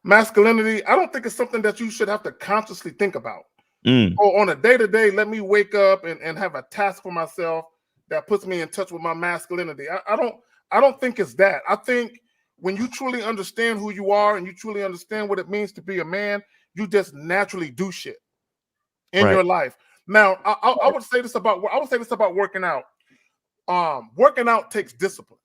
masculinity, I don't think it's something that you should have to consciously think about. Or on a day-to-day, let me wake up and have a task for myself that puts me in touch with my masculinity. I don't think it's that. I think when you truly understand who you are and you truly understand what it means to be a man, you just naturally do shit in your life. Now, I would say this about working out. Working out takes discipline.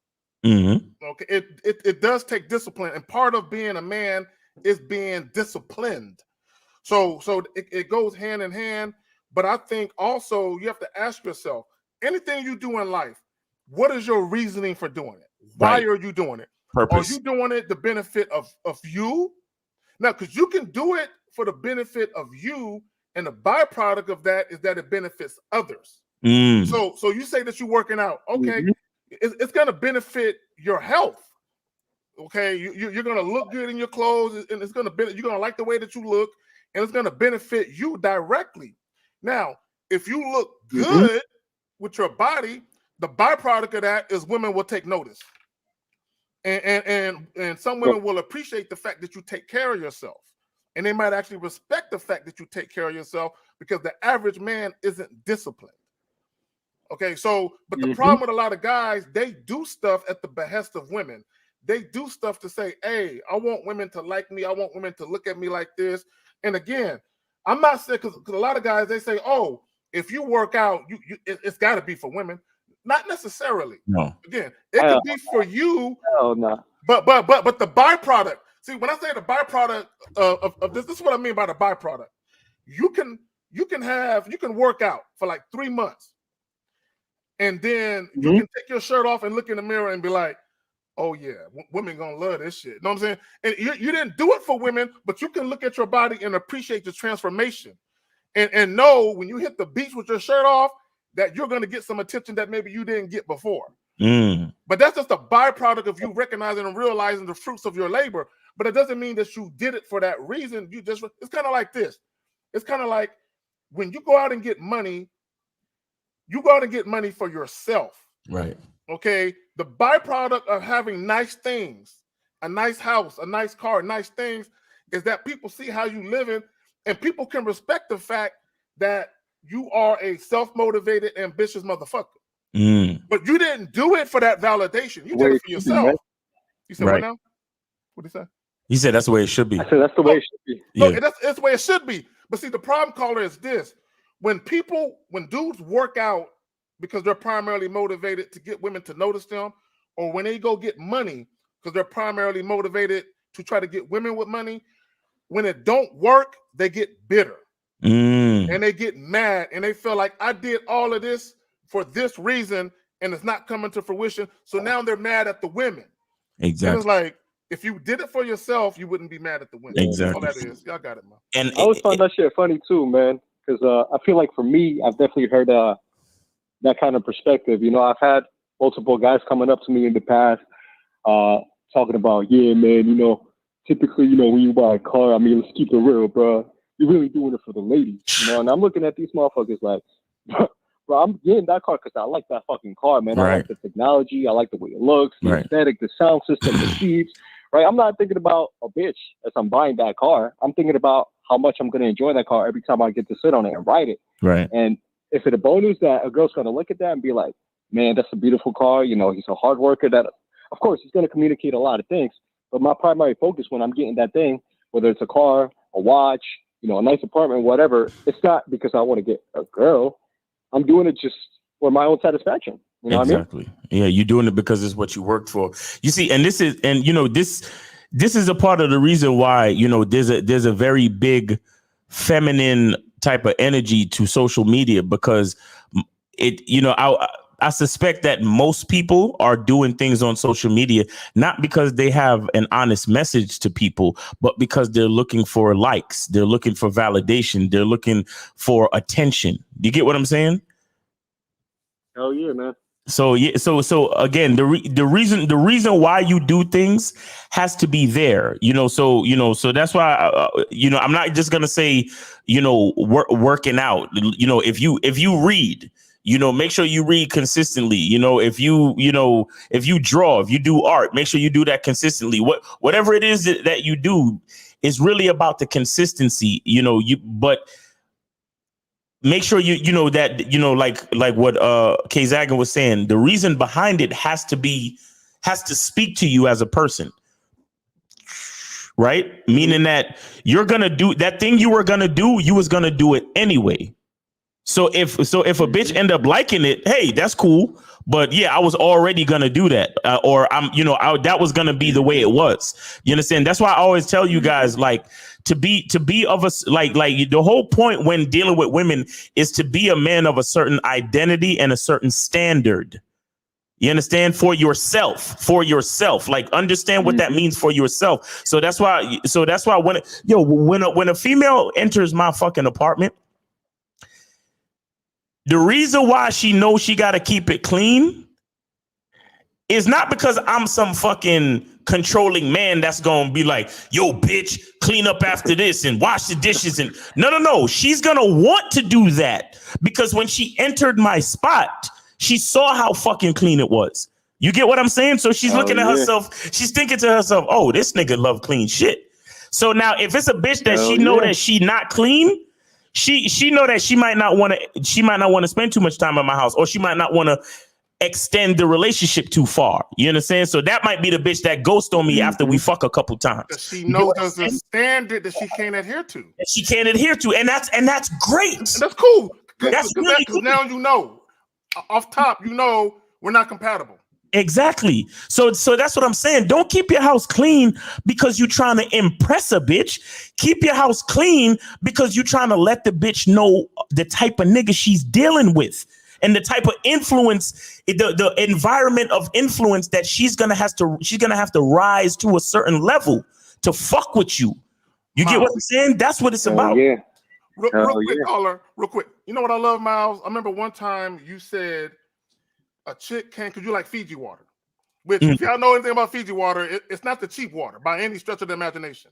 Okay, it does take discipline, and part of being a man is being disciplined. So it goes hand in hand. But I think also you have to ask yourself, anything you do in life, what is your reasoning for doing it? Why are you doing it? Purpose. Are you doing it the benefit of you? Now, because you can do it for the benefit of you, and the byproduct of that is that it benefits others. So you say that you're working out. Okay, it's going to benefit your health. Okay, you're going to look good in your clothes, and it's going to you're going to like the way that you look, and it's going to benefit you directly. Now, if you look good with your body, the byproduct of that is women will take notice, and some women will appreciate the fact that you take care of yourself, and they might actually respect the fact that you take care of yourself, because the average man isn't disciplined. Okay, but the problem with a lot of guys, they do stuff at the behest of women. They do stuff to say, hey, I want women to like me. I want women to look at me like this. And again, I'm not saying, because a lot of guys, they say, oh, if you work out, it's got to be for women. Not necessarily. No. Again, it could be for you. Hell no. But the byproduct. See, when I say the byproduct of this is what I mean by the byproduct. You can work out for like 3 months, and then you can take your shirt off and look in the mirror and be like, oh yeah, women gonna love this shit. You know what I'm saying? And you didn't do it for women, but you can look at your body and appreciate the transformation, and know when you hit the beach with your shirt off that you're gonna get some attention that maybe you didn't get before. But that's just a byproduct of you recognizing and realizing the fruits of your labor. But it doesn't mean that you did it for that reason. It's kind of like this. It's kind of like when you go out and get money, you go out and get money for yourself. Right. Okay. The byproduct of having nice things, a nice house, a nice car, nice things, is that people see how you living, and people can respect the fact that you are a self-motivated, ambitious motherfucker. But you didn't do it for that validation. You did it for yourself. You said what now? What did he say? He said that's the way it should be. I said that's the way it should be. No, that's the way it should be. But see, the problem, caller, is this. When dudes work out because they're primarily motivated to get women to notice them, or when they go get money because they're primarily motivated to try to get women with money, when it don't work, they get bitter. And they get mad, and they feel like I did all of this for this reason, and it's not coming to fruition. So now they're mad at the women. Exactly. And it's like, if you did it for yourself, you wouldn't be mad at the women. Exactly. All that is. Y'all got it, man. And I always find that shit funny too, man. Because I feel like for me, I've definitely heard that kind of perspective. You know, I've had multiple guys coming up to me in the past talking about, yeah, man, you know, typically, you know, when you buy a car, I mean, let's keep it real, bro. You're really doing it for the ladies, you know? And I'm looking at these motherfuckers like, bro, I'm getting that car because I like that fucking car, man. I like the technology. I like the way it looks, the aesthetic, the sound system, the seats, right? I'm not thinking about a bitch as I'm buying that car. I'm thinking about how much I'm going to enjoy that car every time I get to sit on it and ride it. Right. And if it's a bonus that a girl's going to look at that and be like, man, that's a beautiful car. You know, he's a hard worker. That, of course, he's going to communicate a lot of things. But my primary focus when I'm getting that thing, whether it's a car, a watch, you know, a nice apartment, whatever, it's not because I want to get a girl. I'm doing it just for my own satisfaction. You know what I mean? Yeah, you're doing it because it's what you worked for. You see, and this is a part of the reason why, you know, there's a very big feminine type of energy to social media, because it, you know, I suspect that most people are doing things on social media, not because they have an honest message to people, but because they're looking for likes. They're looking for validation. They're looking for attention. Do you get what I'm saying? Hell yeah, man. So yeah, so again, the reason why you do things has to be there, so that's why I'm not just gonna say, working out, if you read, make sure you read consistently, if you draw, if you do art, make sure you do that consistently. Whatever it is that you do is really about the consistency, but make sure like what K Zagan was saying, the reason behind it has to speak to you as a person, right? Meaning that you're gonna do that thing you were gonna do, you was gonna do it anyway. So if a bitch end up liking it, hey, that's cool. But yeah, I was already gonna do that, or that was gonna be the way it was. You understand? That's why I always tell you guys, like, to be of us, like the whole point when dealing with women is to be a man of a certain identity and a certain standard. You understand? For yourself, like, understand what that means for yourself. So that's why when a female enters my fucking apartment, the reason why she knows she got to keep it clean is not because I'm some fucking controlling man that's going to be like, yo, bitch, clean up after this and wash the dishes. And no. She's going to want to do that because when she entered my spot, she saw how fucking clean it was. You get what I'm saying? So she's looking at herself. She's thinking to herself, oh, this nigga love clean shit. So now if it's a bitch that that she not clean, she know that she might not want to spend too much time at my house, or she might not want to extend the relationship too far. You understand? So that might be the bitch that ghost on me after we fuck a couple times. She knows there's a standard that she can't adhere to. And that's great. And that's cool. That's really cool. Now off top, we're not compatible. Exactly. So that's what I'm saying. Don't keep your house clean because you're trying to impress a bitch. Keep your house clean because you're trying to let the bitch know the type of nigga she's dealing with and the type of influence, the environment of influence that she's gonna have to rise to a certain level to fuck with you. You get what I'm saying? That's what it's about. Yeah. Real quick, caller. Real quick. You know what I love, Miles? I remember one time you said a chick came because you like Fiji water. Which, if y'all know anything about Fiji water, it's not the cheap water by any stretch of the imagination.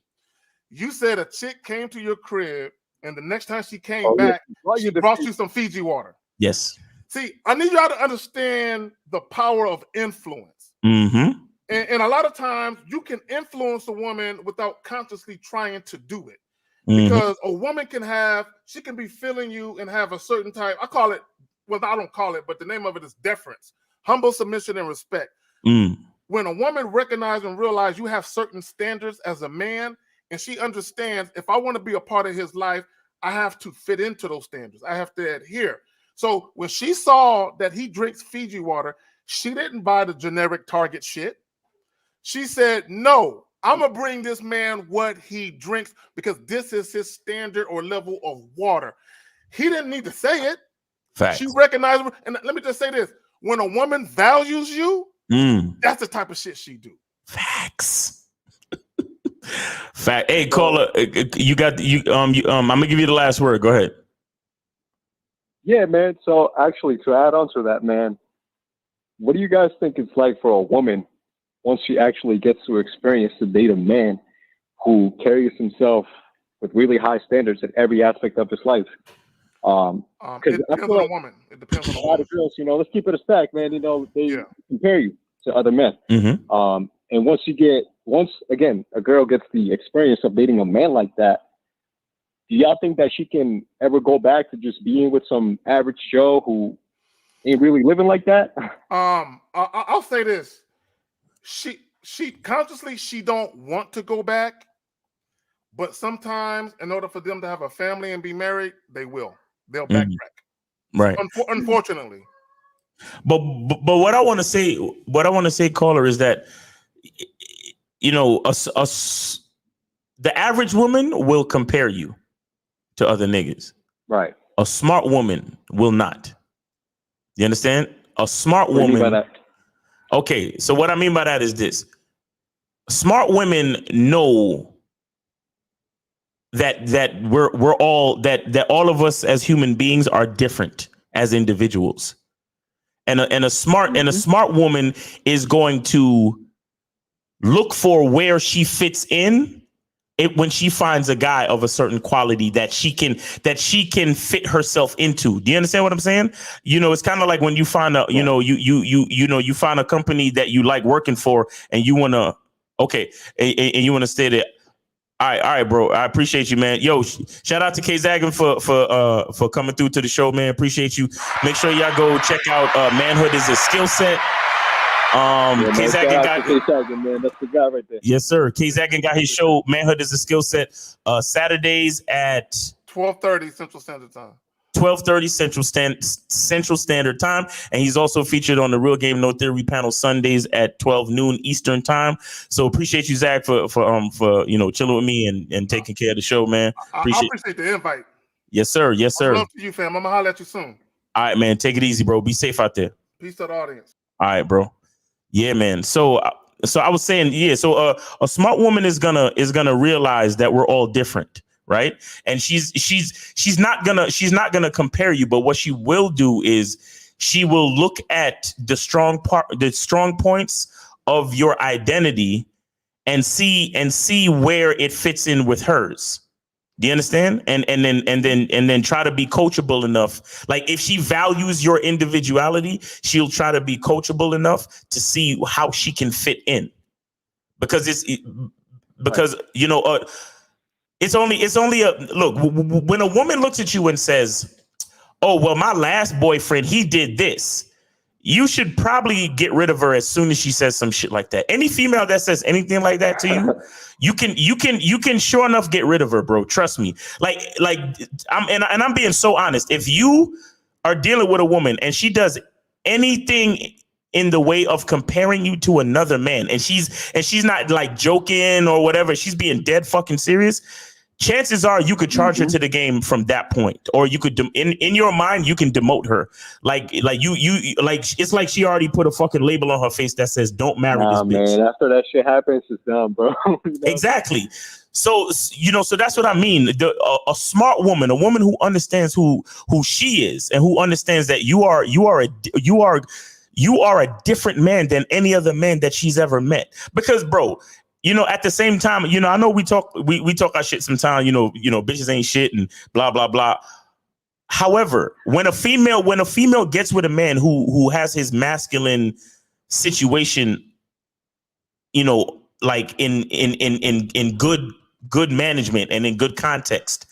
You said a chick came to your crib, and the next time she came back, she brought you some Fiji water. Yes. See, I need y'all to understand the power of influence. Mm-hmm. And a lot of times, you can influence a woman without consciously trying to do it. Because a woman can be feeling you and have a certain type, I don't call it, but the name of it is deference, humble submission and respect. When a woman recognizes and realizes you have certain standards as a man, and she understands, if I want to be a part of his life, I have to fit into those standards. I have to adhere. So when she saw that he drinks Fiji water, she didn't buy the generic Target shit. She said, no, I'm going to bring this man what he drinks because this is his standard or level of water. He didn't need to say it. Facts. She recognized, and let me just say this: when a woman values you, that's the type of shit she do. Facts. Fact. Hey, caller, you got I'm gonna give you the last word. Go ahead. Yeah, man. So actually, to add on to that, man, what do you guys think it's like for a woman once she actually gets to experience to date a man who carries himself with really high standards in every aspect of his life? It depends on a woman. It depends on a lot of girls. Let's keep it a stack, man. They compare you to other men. And once again a girl gets the experience of dating a man like that, do y'all think that she can ever go back to just being with some average Joe who ain't really living like that? I'll say this: she consciously she don't want to go back, but sometimes in order for them to have a family and be married, they'll backtrack. Right. Unfortunately. But what I want to say, caller, is that the average woman will compare you to other niggas. Right. A smart woman will not. You understand? A smart woman. Okay, so what I mean by that is this: smart women know that we're all that all of us as human beings are different as individuals. And a smart woman is going to look for where she fits in when she finds a guy of a certain quality that she can fit herself into. Do you understand what I'm saying? You know, it's kind of like when you find a, you know, you find a company that you like working for and you want to, and you want to stay there. All right, bro. I appreciate you, man. Yo, shout out to K Zagan for coming through to the show, man. Appreciate you. Make sure y'all go check out Manhood is a Skill Set. K Zagan got man. That's the guy right there. Yes, sir. K Zagan got his show Manhood is a Skill Set Saturdays at 12:30 Central Standard Time. 12:30 Central Standard Time, and he's also featured on the Real Game No Theory panel Sundays at 12 noon Eastern Time. So appreciate you, Zach, for chilling with me and taking care of the show, man. I appreciate the invite. Yes, sir. Yes, sir. Love to you, fam. I'm gonna holler at you soon. All right, man. Take it easy, bro. Be safe out there. Peace to the audience. All right, bro. Yeah, man. So I was saying, yeah. So a smart woman is gonna realize that we're all different, right? And she's not gonna compare you, but what she will do is she will look at the strong points of your identity and see where it fits in with hers. Do you understand? And then try to be coachable enough. Like if she values your individuality, she'll try to be coachable enough to see how she can fit in. Because it's only a look when a woman looks at you and says, "Oh, well, my last boyfriend, he did this." You should probably get rid of her as soon as she says some shit like that. Any female that says anything like that to you, you can sure enough get rid of her, bro. Trust me. I'm being so honest. If you are dealing with a woman and she does anything in the way of comparing you to another man, and she's not like joking or whatever, she's being dead fucking serious, chances are you could charge her to the game from that point, or you could in your mind you can demote her. Like it's like she already put a fucking label on her face that says "Don't marry this bitch." Man, after that shit happens, it's done, bro. Exactly. So so that's what I mean. A smart woman, a woman who understands who she is and who understands that you are a different man than any other man that she's ever met. Because, bro, at the same time, I know we talk our shit sometimes, bitches ain't shit and blah, blah, blah. However, when a female gets with a man who has his masculine situation, like in good management and in good context,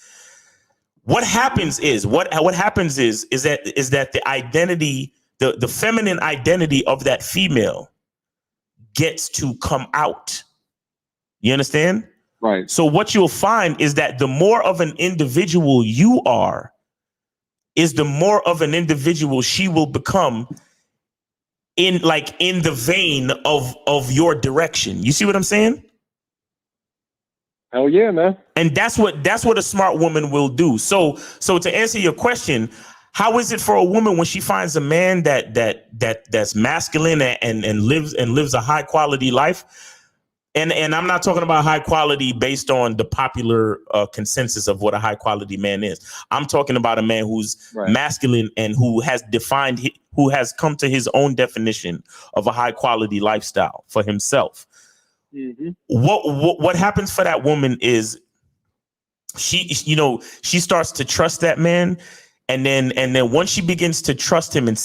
what happens is that the identity, the feminine identity of that female gets to come out. You understand? Right. So what you'll find is that the more of an individual you are, is the more of an individual she will become in the vein of your direction. You see what I'm saying? Hell yeah, man. And that's what a smart woman will do. So to answer your question, how is it for a woman when she finds a man that's masculine and lives a high quality life? And I'm not talking about high quality based on the popular consensus of what a high quality man is. I'm talking about a man who's masculine and who has come to his own definition of a high quality lifestyle for himself. Mm-hmm. What happens for that woman is she starts to trust that man. And then once she begins to trust him and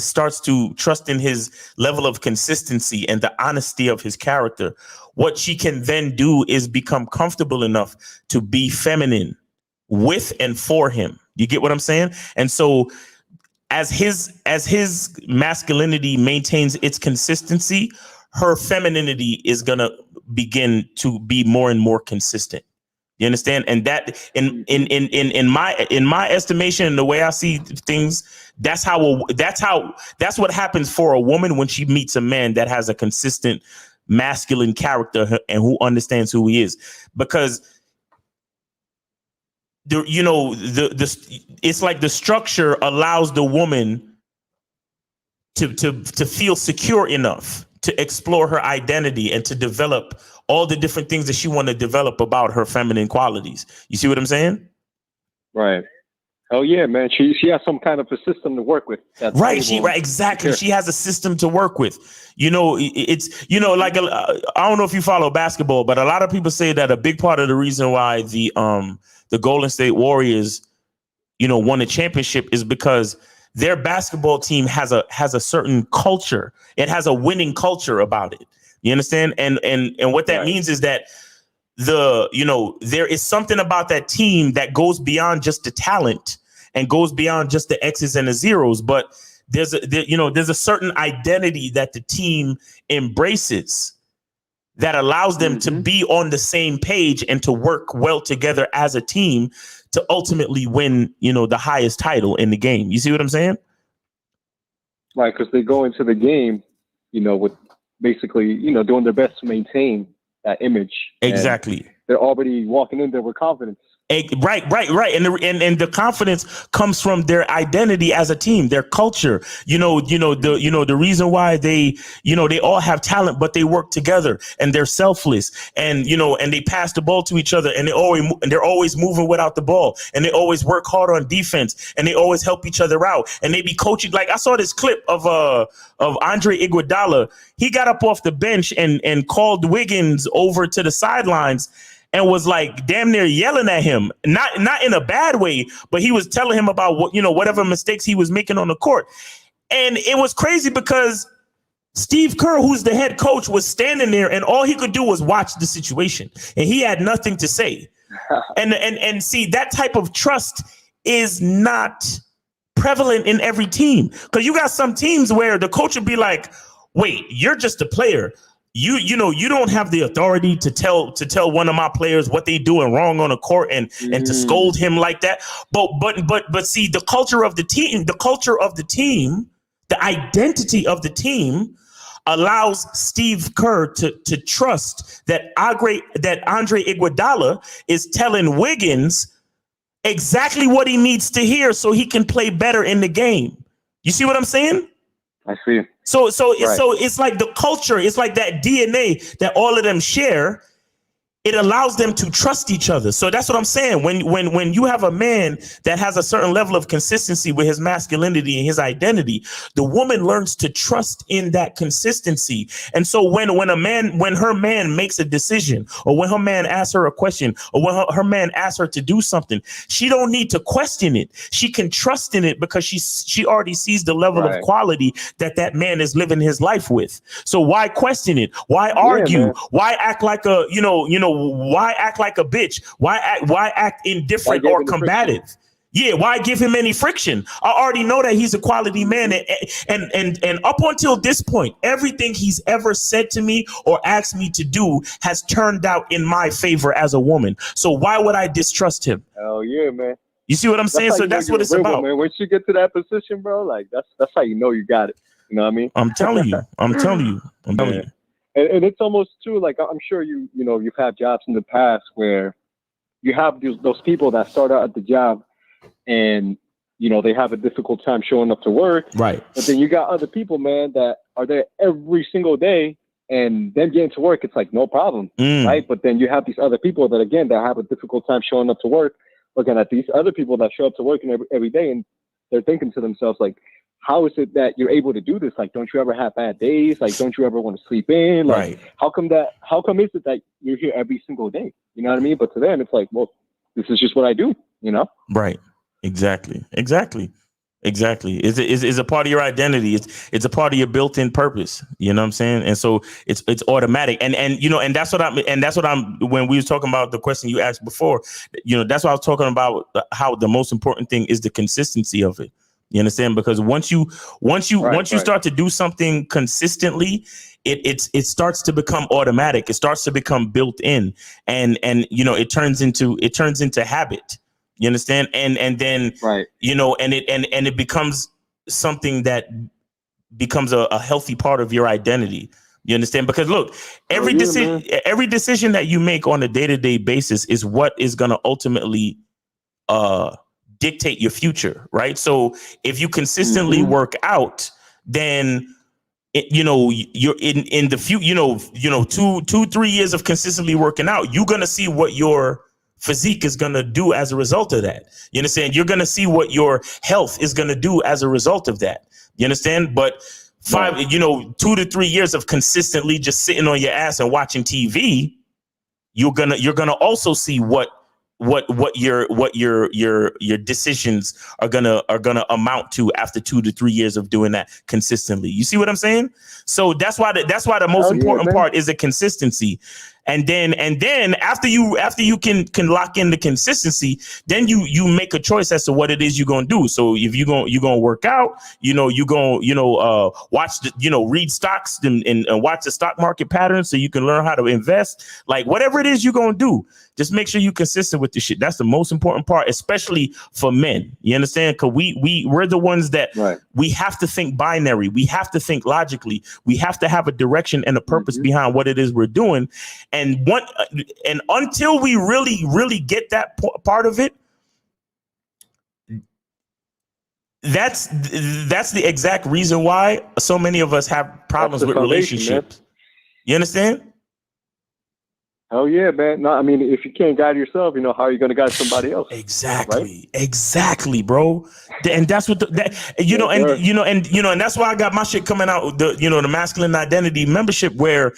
starts to trust in his level of consistency and the honesty of his character, what she can then do is become comfortable enough to be feminine with and for him. You get what I'm saying? And so as his masculinity maintains its consistency, her femininity is going to begin to be more and more consistent. You understand? And that in my estimation and the way I see things, that's what happens for a woman when she meets a man that has a consistent masculine character and who understands who he is. Because it's like the structure allows the woman to feel secure enough to explore her identity and to develop all the different things that she want to develop about her feminine qualities. You see what I'm saying? Right. Oh yeah, man. She has some kind of a system to work with. Right. Exactly. She has a system to work with. You know, it's, you know, like, I don't know if you follow basketball, but a lot of people say that a big part of the reason why the Golden State Warriors, you know, won a championship is because their basketball team has a certain culture. It has a winning culture about it. You understand? And what that means is that there is something about that team that goes beyond just the talent and goes beyond just the X's and the zeros. But there's a certain identity that the team embraces that allows them to be on the same page and to work well together as a team to ultimately win, you know, the highest title in the game. You see what I'm saying? Right, because they go into the game, you know, with basically, you know, doing their best to maintain that image. Exactly. And they're already walking in there with confidence. Right. And the confidence comes from their identity as a team, their culture. The reason why they all have talent, but they work together and they're selfless and they pass the ball to each other and they're always moving without the ball and they always work hard on defense and they always help each other out and they be coaching. Like I saw this clip of Andre Iguodala. He got up off the bench and called Wiggins over to the sidelines and was like damn near yelling at him, not in a bad way, but he was telling him about whatever mistakes he was making on the court. And it was crazy because Steve Kerr, who's the head coach, was standing there and all he could do was watch the situation and he had nothing to say. and see, that type of trust is not prevalent in every team, because you got some teams where the coach would be like, wait, you're just a player. You don't have the authority to tell one of my players what they doing wrong on the court and to scold him like that. But see, the culture of the team, the identity of the team allows Steve Kerr to trust that Andre Iguodala is telling Wiggins exactly what he needs to hear so he can play better in the game. You see what I'm saying? I see. So it's like the culture, it's like that DNA that all of them share. It allows them to trust each other. So that's what I'm saying. When you have a man that has a certain level of consistency with his masculinity and his identity, the woman learns to trust in that consistency. And so when her man makes a decision, or when her man asks her a question, or when her man asks her to do something, she don't need to question it. She can trust in it because she already sees the level of quality that man is living his life with. So why question it? Why argue? Man. Why act like why act like a bitch? Why act indifferent or combative? Yeah, why give him any friction? I already know that he's a quality man, and up until this point, everything he's ever said to me or asked me to do has turned out in my favor as a woman. So why would I distrust him? Hell yeah, man. You see what I'm saying? So that's what it's about, man. Once you get to that position, bro, like that's how you know you got it. You know what I mean? I'm telling you. And it's almost too, like, I'm sure you've had jobs in the past where you have those people that start out at the job and they have a difficult time showing up to work, right? But then you got other people, man, that are there every single day, and them getting to work, it's like no problem, right? But then you have these other people that have a difficult time showing up to work, looking at these other people that show up to work every day, and they're thinking to themselves like, how is it that you're able to do this? Like, don't you ever have bad days? Like, don't you ever want to sleep in? Like, right. How come is it that you're here every single day? You know what I mean? But to them, it's like, well, this is just what I do, Right. Exactly. It's a part of your identity. It's a part of your built-in purpose. You know what I'm saying? And so it's automatic. And that's what I'm when we were talking about the question you asked before, that's what I was talking about, how the most important thing is the consistency of it. You understand? Because once you start to do something consistently, it starts to become automatic. It starts to become built in, and it turns into habit. You understand? And then right. And it becomes something that becomes a healthy part of your identity. You understand? Because look, every decision that you make on a day-to-day basis is what is going to ultimately dictate your future, right? So if you consistently work out, then you're in the few 2-3 years of consistently working out, you're gonna see what your physique is going to do as a result of that. You understand? You're going to see what your health is going to do as a result of that. You understand? But 2 to 3 years of consistently just sitting on your ass and watching TV, you're gonna also see what your decisions are gonna amount to after 2 to 3 years of doing that consistently. You see what I'm saying? So that's why the most important part is the consistency. And then after you can lock in the consistency, then you make a choice as to what it is you're gonna do. So if you're gonna work out, you're gonna watch read stocks and watch the stock market patterns so you can learn how to invest. Like whatever it is you're gonna do, just make sure you're consistent with the shit. That's the most important part, especially for men. You understand? Because we're the ones that we have to think binary. We have to think logically. We have to have a direction and a purpose behind what it is we're doing. And until we really get that part of it, that's the exact reason why so many of us have problems with relationships. Man. You understand? Oh yeah, man. No, I mean, if you can't guide yourself, how are you going to guide somebody else? Exactly, bro. And that's what and that's why I got my shit coming out. The Masculine Identity membership, where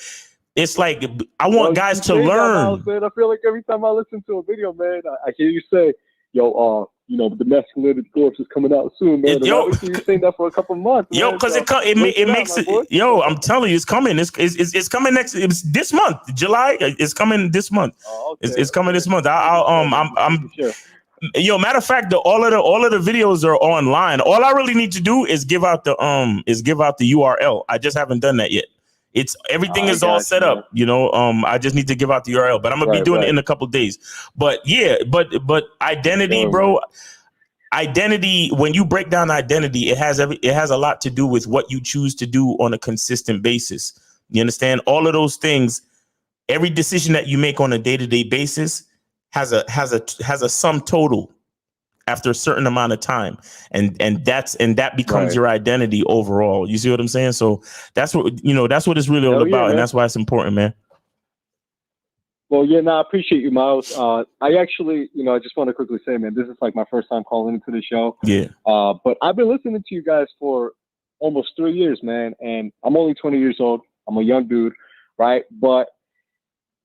it's like I want guys to learn. Man, I feel like every time I listen to a video, man, I hear you say, "Yo, the masculinity course is coming out soon, man." You're saying that for a couple of months. Yo, because it makes it. Yo, I'm telling you, it's coming. It's coming next. It's this month, July. It's coming this month. Oh, okay. It's coming this month. I'm. Sure. Matter of fact, all of the videos are online. All I really need to do is give out the URL. I just haven't done that yet. Everything is all set up, I just need to give out the URL, but I'm gonna be doing it in a couple of days. But yeah, but identity, bro. Identity, when you break down identity, it has a lot to do with what you choose to do on a consistent basis. You understand? All of those things, every decision that you make on a day-to-day basis has a sum total after a certain amount of time, and that becomes your identity overall. You see what I'm saying? So that's what it's really all about, and that's why it's important, man. Well, yeah, I appreciate you, Miles. I actually, I just want to quickly say, man, this is like my first time calling into the show. Yeah. But I've been listening to you guys for almost 3 years, man, and I'm only 20 years old. I'm a young dude, right? But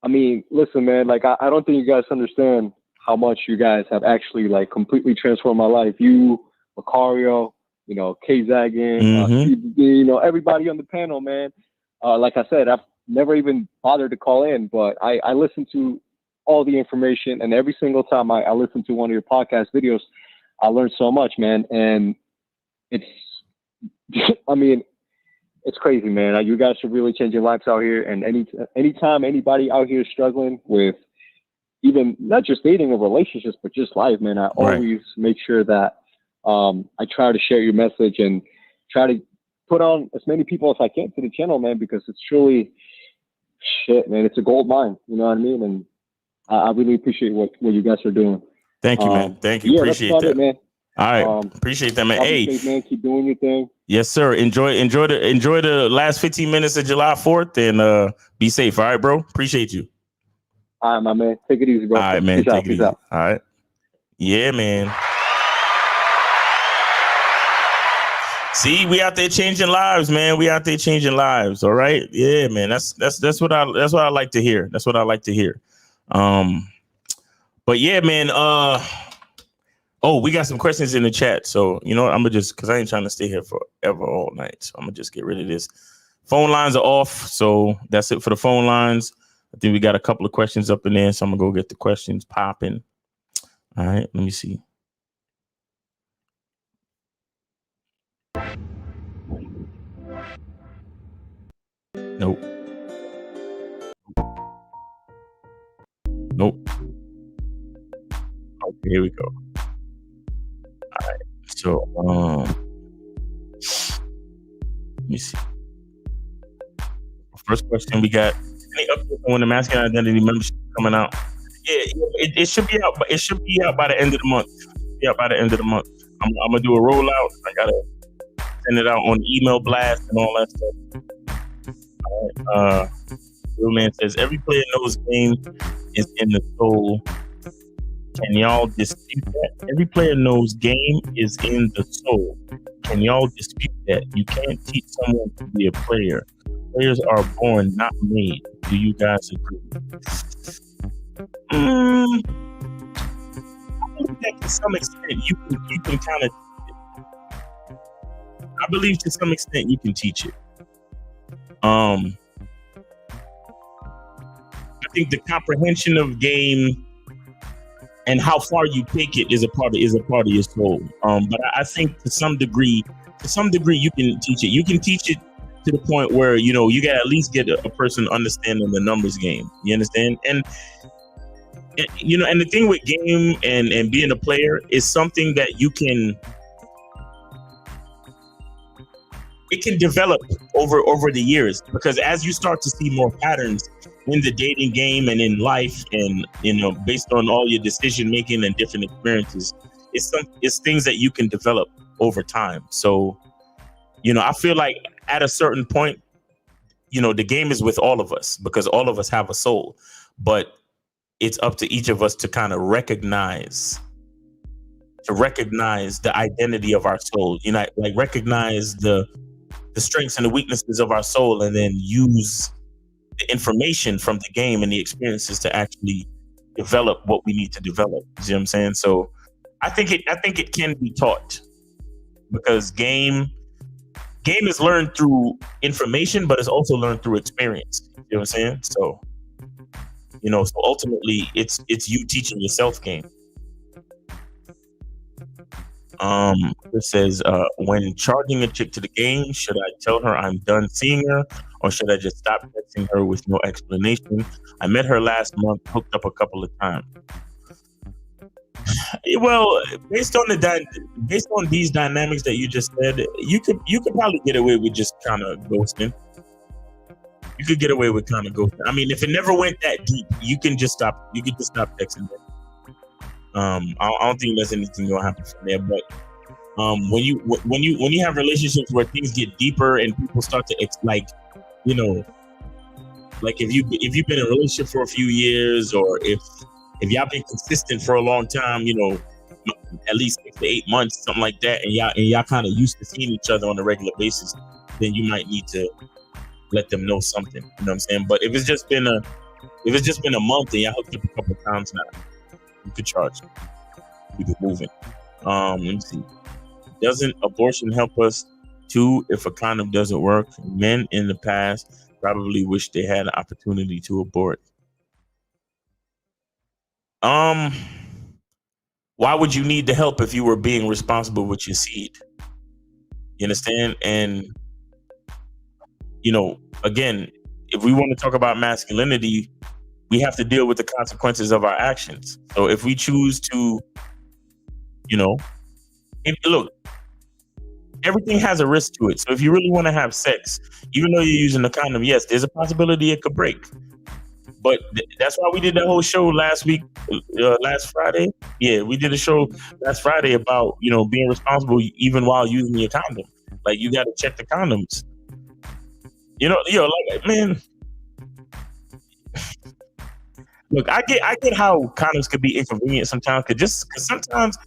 I mean, listen, man, like I don't think you guys understand how much you guys have actually like completely transformed my life. You, Macario, K-Zaggin, everybody on the panel, man. Like I said, I've never even bothered to call in, but I listen to all the information, and every single time I listen to one of your podcast videos, I learn so much, man. And it's crazy, man. You guys are really changing lives out here. And anytime anybody out here is struggling with even not just dating or relationships, but just life, man, I always make sure that I try to share your message and try to put on as many people as I can to the channel, man, because it's truly shit, man. It's a gold mine. You know what I mean? And I really appreciate what you guys are doing. Thank you, man. Thank you. Yeah, appreciate that's that, it, man. All right, appreciate that, man. Hey, safe, man, keep doing your thing. Yes, sir. Enjoy the last 15 minutes of July 4th, and be safe. All right, bro. Appreciate you. All right, my man. Take it easy, bro. All right, man. Take it easy. Out. All right. Yeah, man. See, we out there changing lives, man. We out there changing lives. All right. Yeah, man. That's what I like to hear. That's what I like to hear. But yeah, man. We got some questions in the chat. So I'm gonna because I ain't trying to stay here forever all night. So I'm gonna just get rid of this. Phone lines are off. So that's it for the phone lines. I think we got a couple of questions up in there, so I'm gonna go get the questions popping. All right, let me see. Nope. Okay, here we go. All right, so let me see. First question we got: any update on the Masculine Identity membership coming out? Yeah, it should be out, but it should be out by the end of the month. I'm gonna do a rollout. I gotta send it out on email blast and all that stuff. All right. Real man says every player knows game is in the soul Can y'all dispute that? Every player knows game is in the soul. Can y'all dispute that? You can't teach someone to be a player. Players are born, not made. Do you guys agree? I believe that to some extent you can kind of. I believe to some extent you can teach it. I think the comprehension of game and how far you take it is a part of your soul. But I think to some degree you can teach it. You can teach it to the point where you got at least get a person understanding the numbers game. You understand? And the thing with game and being a player is something that it can develop over the years, because as you start to see more patterns in the dating game and in life, and based on all your decision making and different experiences, it's things that you can develop over time. So I feel like at a certain point, the game is with all of us, because all of us have a soul, but it's up to each of us to kind of recognize the identity of our soul, like recognize the strengths and the weaknesses of our soul, and then use the information from the game and the experiences to actually develop what we need to develop. You see what I'm saying? So I think it can be taught, because game is learned through information, but it's also learned through experience. You know what I'm saying? So so ultimately it's you teaching yourself game. It says, when charging a chick to the game, should I tell her I'm done seeing her, or should I just stop texting her with no explanation? I met her last month, hooked up a couple of times. Well, based on these dynamics that you just said, you could probably get away with just kind of ghosting. You could get away with kind of ghosting. I mean, if it never went that deep, you could just stop texting them. I don't think there's anything gonna happen from there. But when you have relationships where things get deeper and people start to like if you've been in a relationship for a few years, or if y'all been consistent for a long time, at least 6 to 8 months, something like that, and y'all kind of used to seeing each other on a regular basis, then you might need to let them know something. You know what I'm saying? But if it's just been a month and y'all hooked up a couple of times now, you could charge. Keep it moving. Let me see. Doesn't abortion help us too if a condom doesn't work? Men in the past probably wish they had an opportunity to abort. Why would you need the help if you were being responsible with your seed? You understand? And again, if we want to talk about masculinity, we have to deal with the consequences of our actions. So if we choose to, look, everything has a risk to it. So if you really want to have sex, even though you're using a condom, yes, there's a possibility it could break. But that's why we did that whole show last Friday. Yeah, we did a show last Friday about, being responsible even while using your condom. Like, you got to check the condoms. Man. Look, I get how condoms could be inconvenient sometimes, because sometimes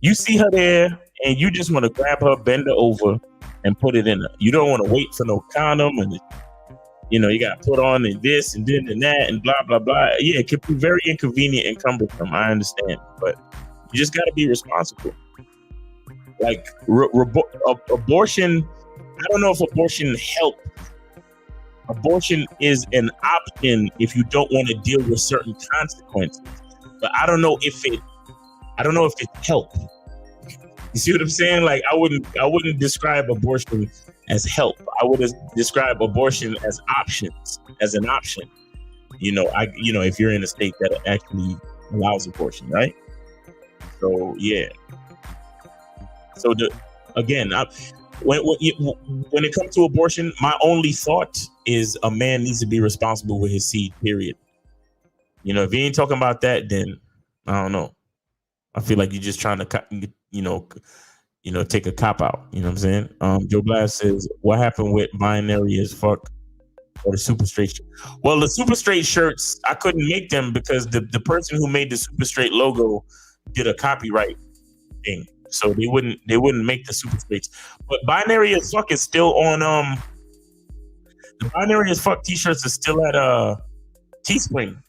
you see her there and you just want to grab her, bend her over, and put it in her. You don't want to wait for no condom, and you got to put on and this and then and that and blah blah blah. Yeah, it can be very inconvenient and cumbersome. I understand, but you just got to be responsible. Like abortion, I don't know if abortion helps. Abortion is an option if you don't want to deal with certain consequences. But I don't know if it helps. You see what I'm saying? Like, I wouldn't describe abortion as help. I would describe abortion as an option. If you're in a state that actually allows abortion, right? So yeah. So when it comes to abortion, my only thought is a man needs to be responsible with his seed, period. If he ain't talking about that, then I don't know. I feel like you're just trying to, take a cop out. You know what I'm saying? Joe Blast says, what happened with binary as fuck? or the super straight shirt. Well, the super straight shirts, I couldn't make them because the person who made the super straight logo did a copyright thing. So they wouldn't make the super straights. But binary as fuck is still on the binary as fuck t-shirts is still at Teespring.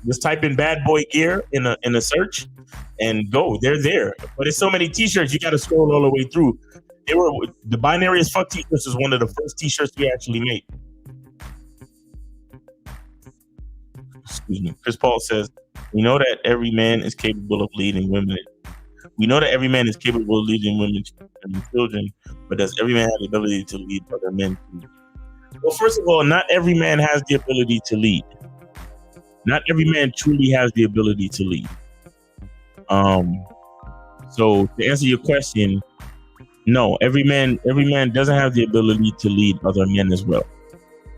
Just type in bad boy gear in a search and go. They're there. But it's so many t-shirts you gotta scroll all the way through. The binary as fuck t-shirts is one of the first t-shirts we actually made. Excuse me. Chris Paul says, we know that every man is capable of leading women. We know that every man is capable of leading women and children, but does every man have the ability to lead other men? Well, first of all, not every man has the ability to lead. Not every man truly has the ability to lead. So to answer your question, no, every man doesn't have the ability to lead other men as well.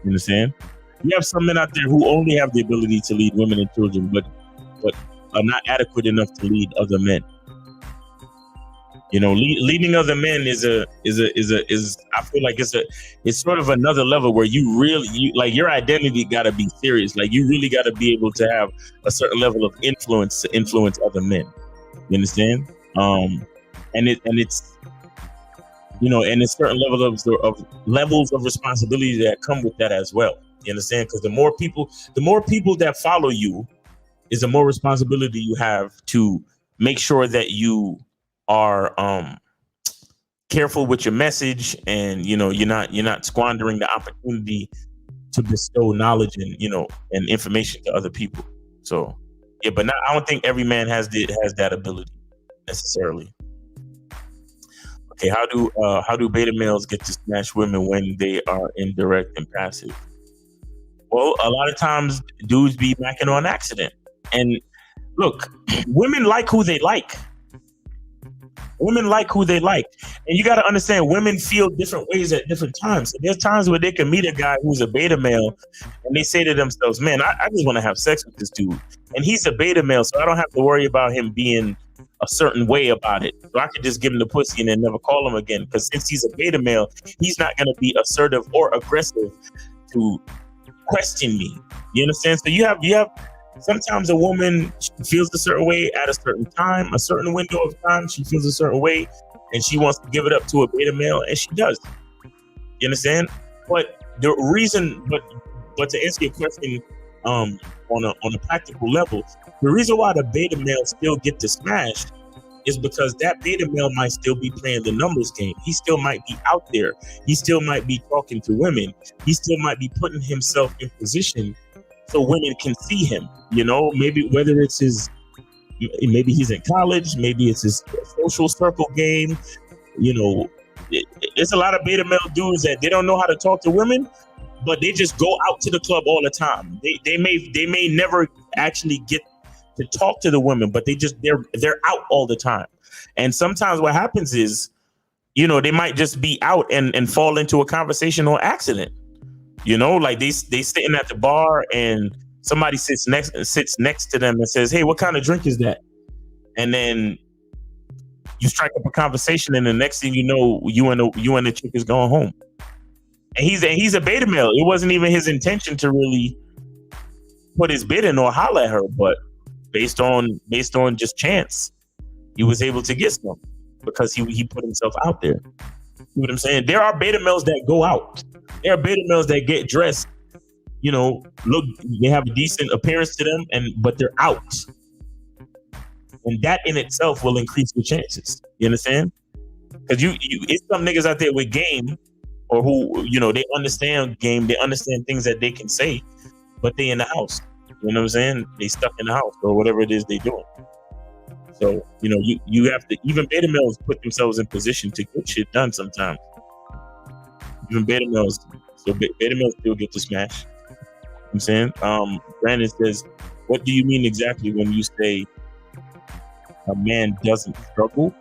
You understand? You have some men out there who only have the ability to lead women and children, but are not adequate enough to lead other men. You know, leading other men is I feel like it's sort of another level where you like your identity got to be serious. Like you really got to be able to have a certain level of influence to influence other men. You understand? And it's you know, and it's certain levels of responsibility that come with that as well. You understand? Because the more people that follow you, is the more responsibility you have to make sure that you are careful with your message, and you know you're not squandering the opportunity to bestow knowledge and and information to other people. So yeah, but I don't think every man has that ability necessarily. Okay, how do beta males get to smash women when they are indirect and passive? Well, a lot of times dudes be macking on accident. And look, women like who they like. Women like who they like. And you got to understand, women feel different ways at different times. So there's times where they can meet a guy who's a beta male and they say to themselves, man, I just want to have sex with this dude. And he's a beta male, so I don't have to worry about him being a certain way about it. So I could just give him the pussy and then never call him again. Because since he's a beta male, he's not going to be assertive or aggressive to question me. You understand? So you have sometimes a woman feels a certain way at a certain time, a certain window of time, she feels a certain way, and she wants to give it up to a beta male, and she does. You understand? But the reason, but to answer your question, on a practical level, the reason why the beta male still get to smash is because that beta male might still be playing the numbers game. He still might be out there. He still might be talking to women. He still might be putting himself in position so women can see him. You know, maybe whether it's maybe he's in college, maybe it's his social circle game. You know, it's a lot of beta male dudes that they don't know how to talk to women, but they just go out to the club all the time. They may never actually get to talk to the women, but they're out all the time. And sometimes what happens is, you know, they might just be out and fall into a conversation on accident. You know, like they sitting at the bar and somebody sits next to them and says, "Hey, what kind of drink is that?" And then you strike up a conversation, and the next thing you know, you and the chick is going home. And he's a beta male. It wasn't even his intention to really put his bid in or holler at her, but based on just chance, he was able to get some because he put himself out there. You know what I'm saying? There are beta males that go out. There are beta males that get dressed, you know, look, they have a decent appearance to them, but they're out. And that in itself will increase your chances. You understand? Because it's some niggas out there with game, or who, you know, they understand game, they understand things that they can say, but they in the house. You know what I'm saying? They stuck in the house or whatever it is they doing. So, you know, you have to, even beta males put themselves in position to get shit done sometimes. Even beta males, so beta males still get to smash. You know what I'm saying? Brandon says, what do you mean exactly when you say a man doesn't struggle?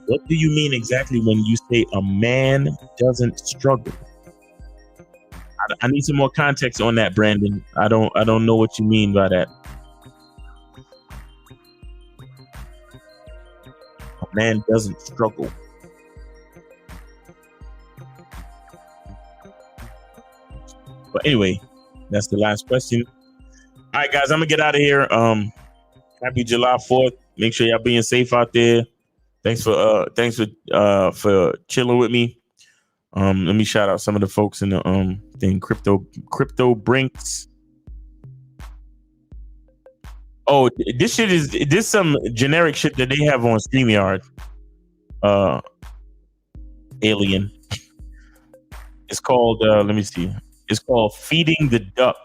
What do you mean exactly when you say a man doesn't struggle? I need some more context on that, Brandon. I don't know what you mean by that. A man doesn't struggle. But anyway, that's the last question. All right, guys, I'm gonna get out of here. Happy July 4th. Make sure y'all being safe out there. Thanks for chilling with me. Let me shout out some of the folks in the thing. Crypto Brinks. Oh, this some generic shit that they have on StreamYard. Alien. It's called let me see. It's called Feeding the Ducks.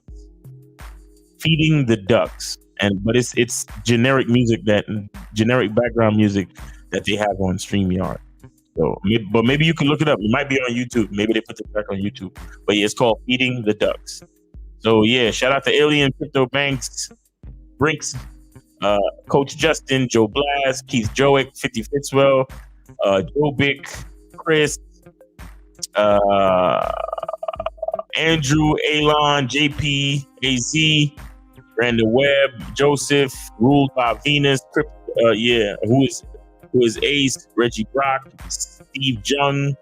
Feeding the Ducks. But it's generic music, generic background music that they have on StreamYard. So, but maybe you can look it up. It might be on YouTube. Maybe they put the track on YouTube. But yeah, it's called Feeding the Ducks. So yeah, shout out to Alien, Crypto Brinks, Coach Justin, Joe Blas, Keith Jowick, 50 Fitzwell, Joe Bick, Chris, Andrew, Alon, JP, AZ, Brandon Webb, Joseph, Ruled by Venus, who is Ace, Reggie Brock, Steve Jung,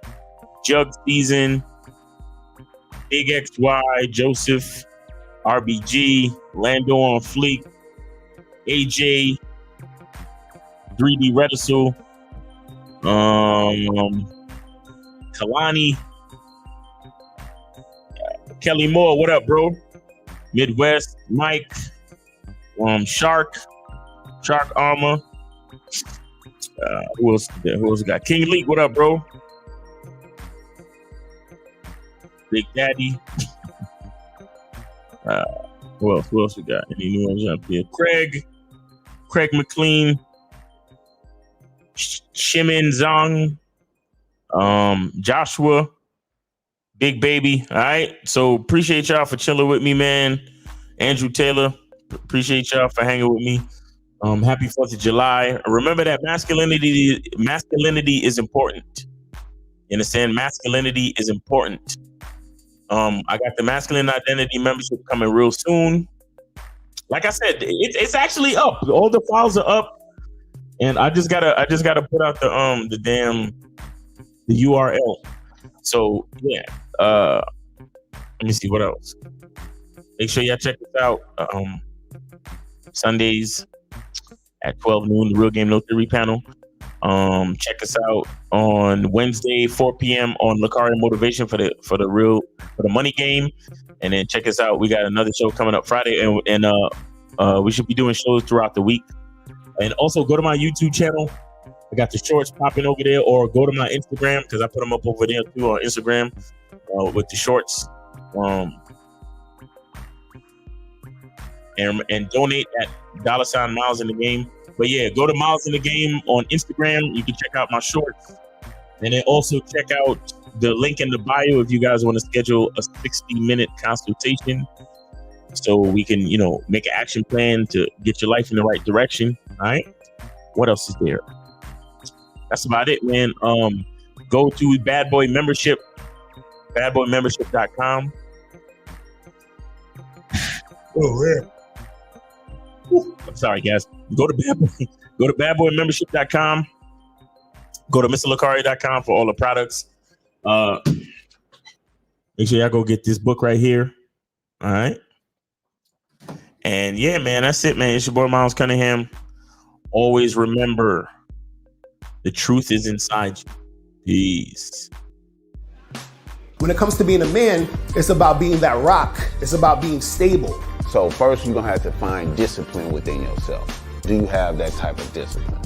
Jug Season, Big XY, Joseph, RBG, Lando on Fleek, AJ, 3D Redisel, Kalani, Kelly Moore, what up, bro? Midwest, Mike, Shark Armor. Who else we got? King Leak, what up, bro? Big Daddy. Who else we got? Any new ones up here? Craig McLean, Shimin Zong, Joshua, Big Baby. All right. So appreciate y'all for chilling with me, man. Andrew Taylor, appreciate y'all for hanging with me. Happy 4th of July. Remember that masculinity is important. You understand? Masculinity is important. I got the Masculine Identity membership coming real soon. Like I said, it's actually up. All the files are up, and I just gotta put out the URL. So yeah. Let me see what else. Make sure y'all check this out. Sundays at 12 noon, the Real Game No Theory panel. Check us out on Wednesday, 4 p.m. on Lakari Motivation for the money game. And then check us out. We got another show coming up Friday, and we should be doing shows throughout the week. And also go to my YouTube channel. I got the shorts popping over there, or go to my Instagram because I put them up over there too on Instagram with the shorts. And donate at $ Miles in the Game. But yeah, go to Miles in the Game on Instagram. You can check out my shorts. And then also check out the link in the bio if you guys want to schedule a 60-minute consultation so we can, make an action plan to get your life in the right direction. All right. What else is there? That's about it, man. Go to Bad Boy Membership, badboymembership.com. Oh, man. I'm sorry, guys. Go to badboymembership.com. Go to MrLakari.com for all the products. Make sure y'all go get this book right here. All right. And yeah, man, that's it, man. It's your boy Miles Cunningham. Always remember, the truth is inside you. Peace. When it comes to being a man, it's about being that rock. It's about being stable. So first, you're going to have to find discipline within yourself. Do you have that type of discipline?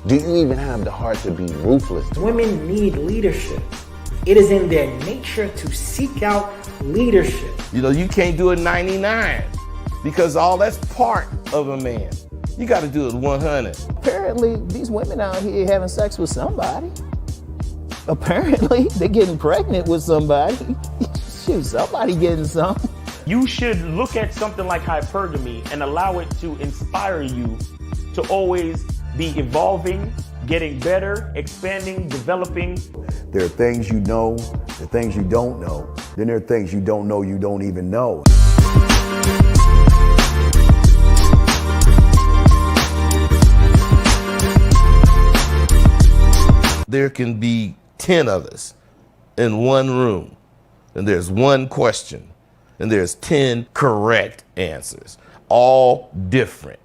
Do you even have the heart to be ruthless? Women need leadership. It is in their nature to seek out leadership. You can't do it 99 because all that's part of a man. You got to do it 100. Apparently, these women out here having sex with somebody. Apparently, they're getting pregnant with somebody. Shoot, somebody getting some. You should look at something like hypergamy and allow it to inspire you to always be evolving, getting better, expanding, developing. There are things you know, there are things you don't know. Then there are things you don't know you don't even know. There can be 10 of us in one room, and there's one question. and there's 10 correct answers, all different.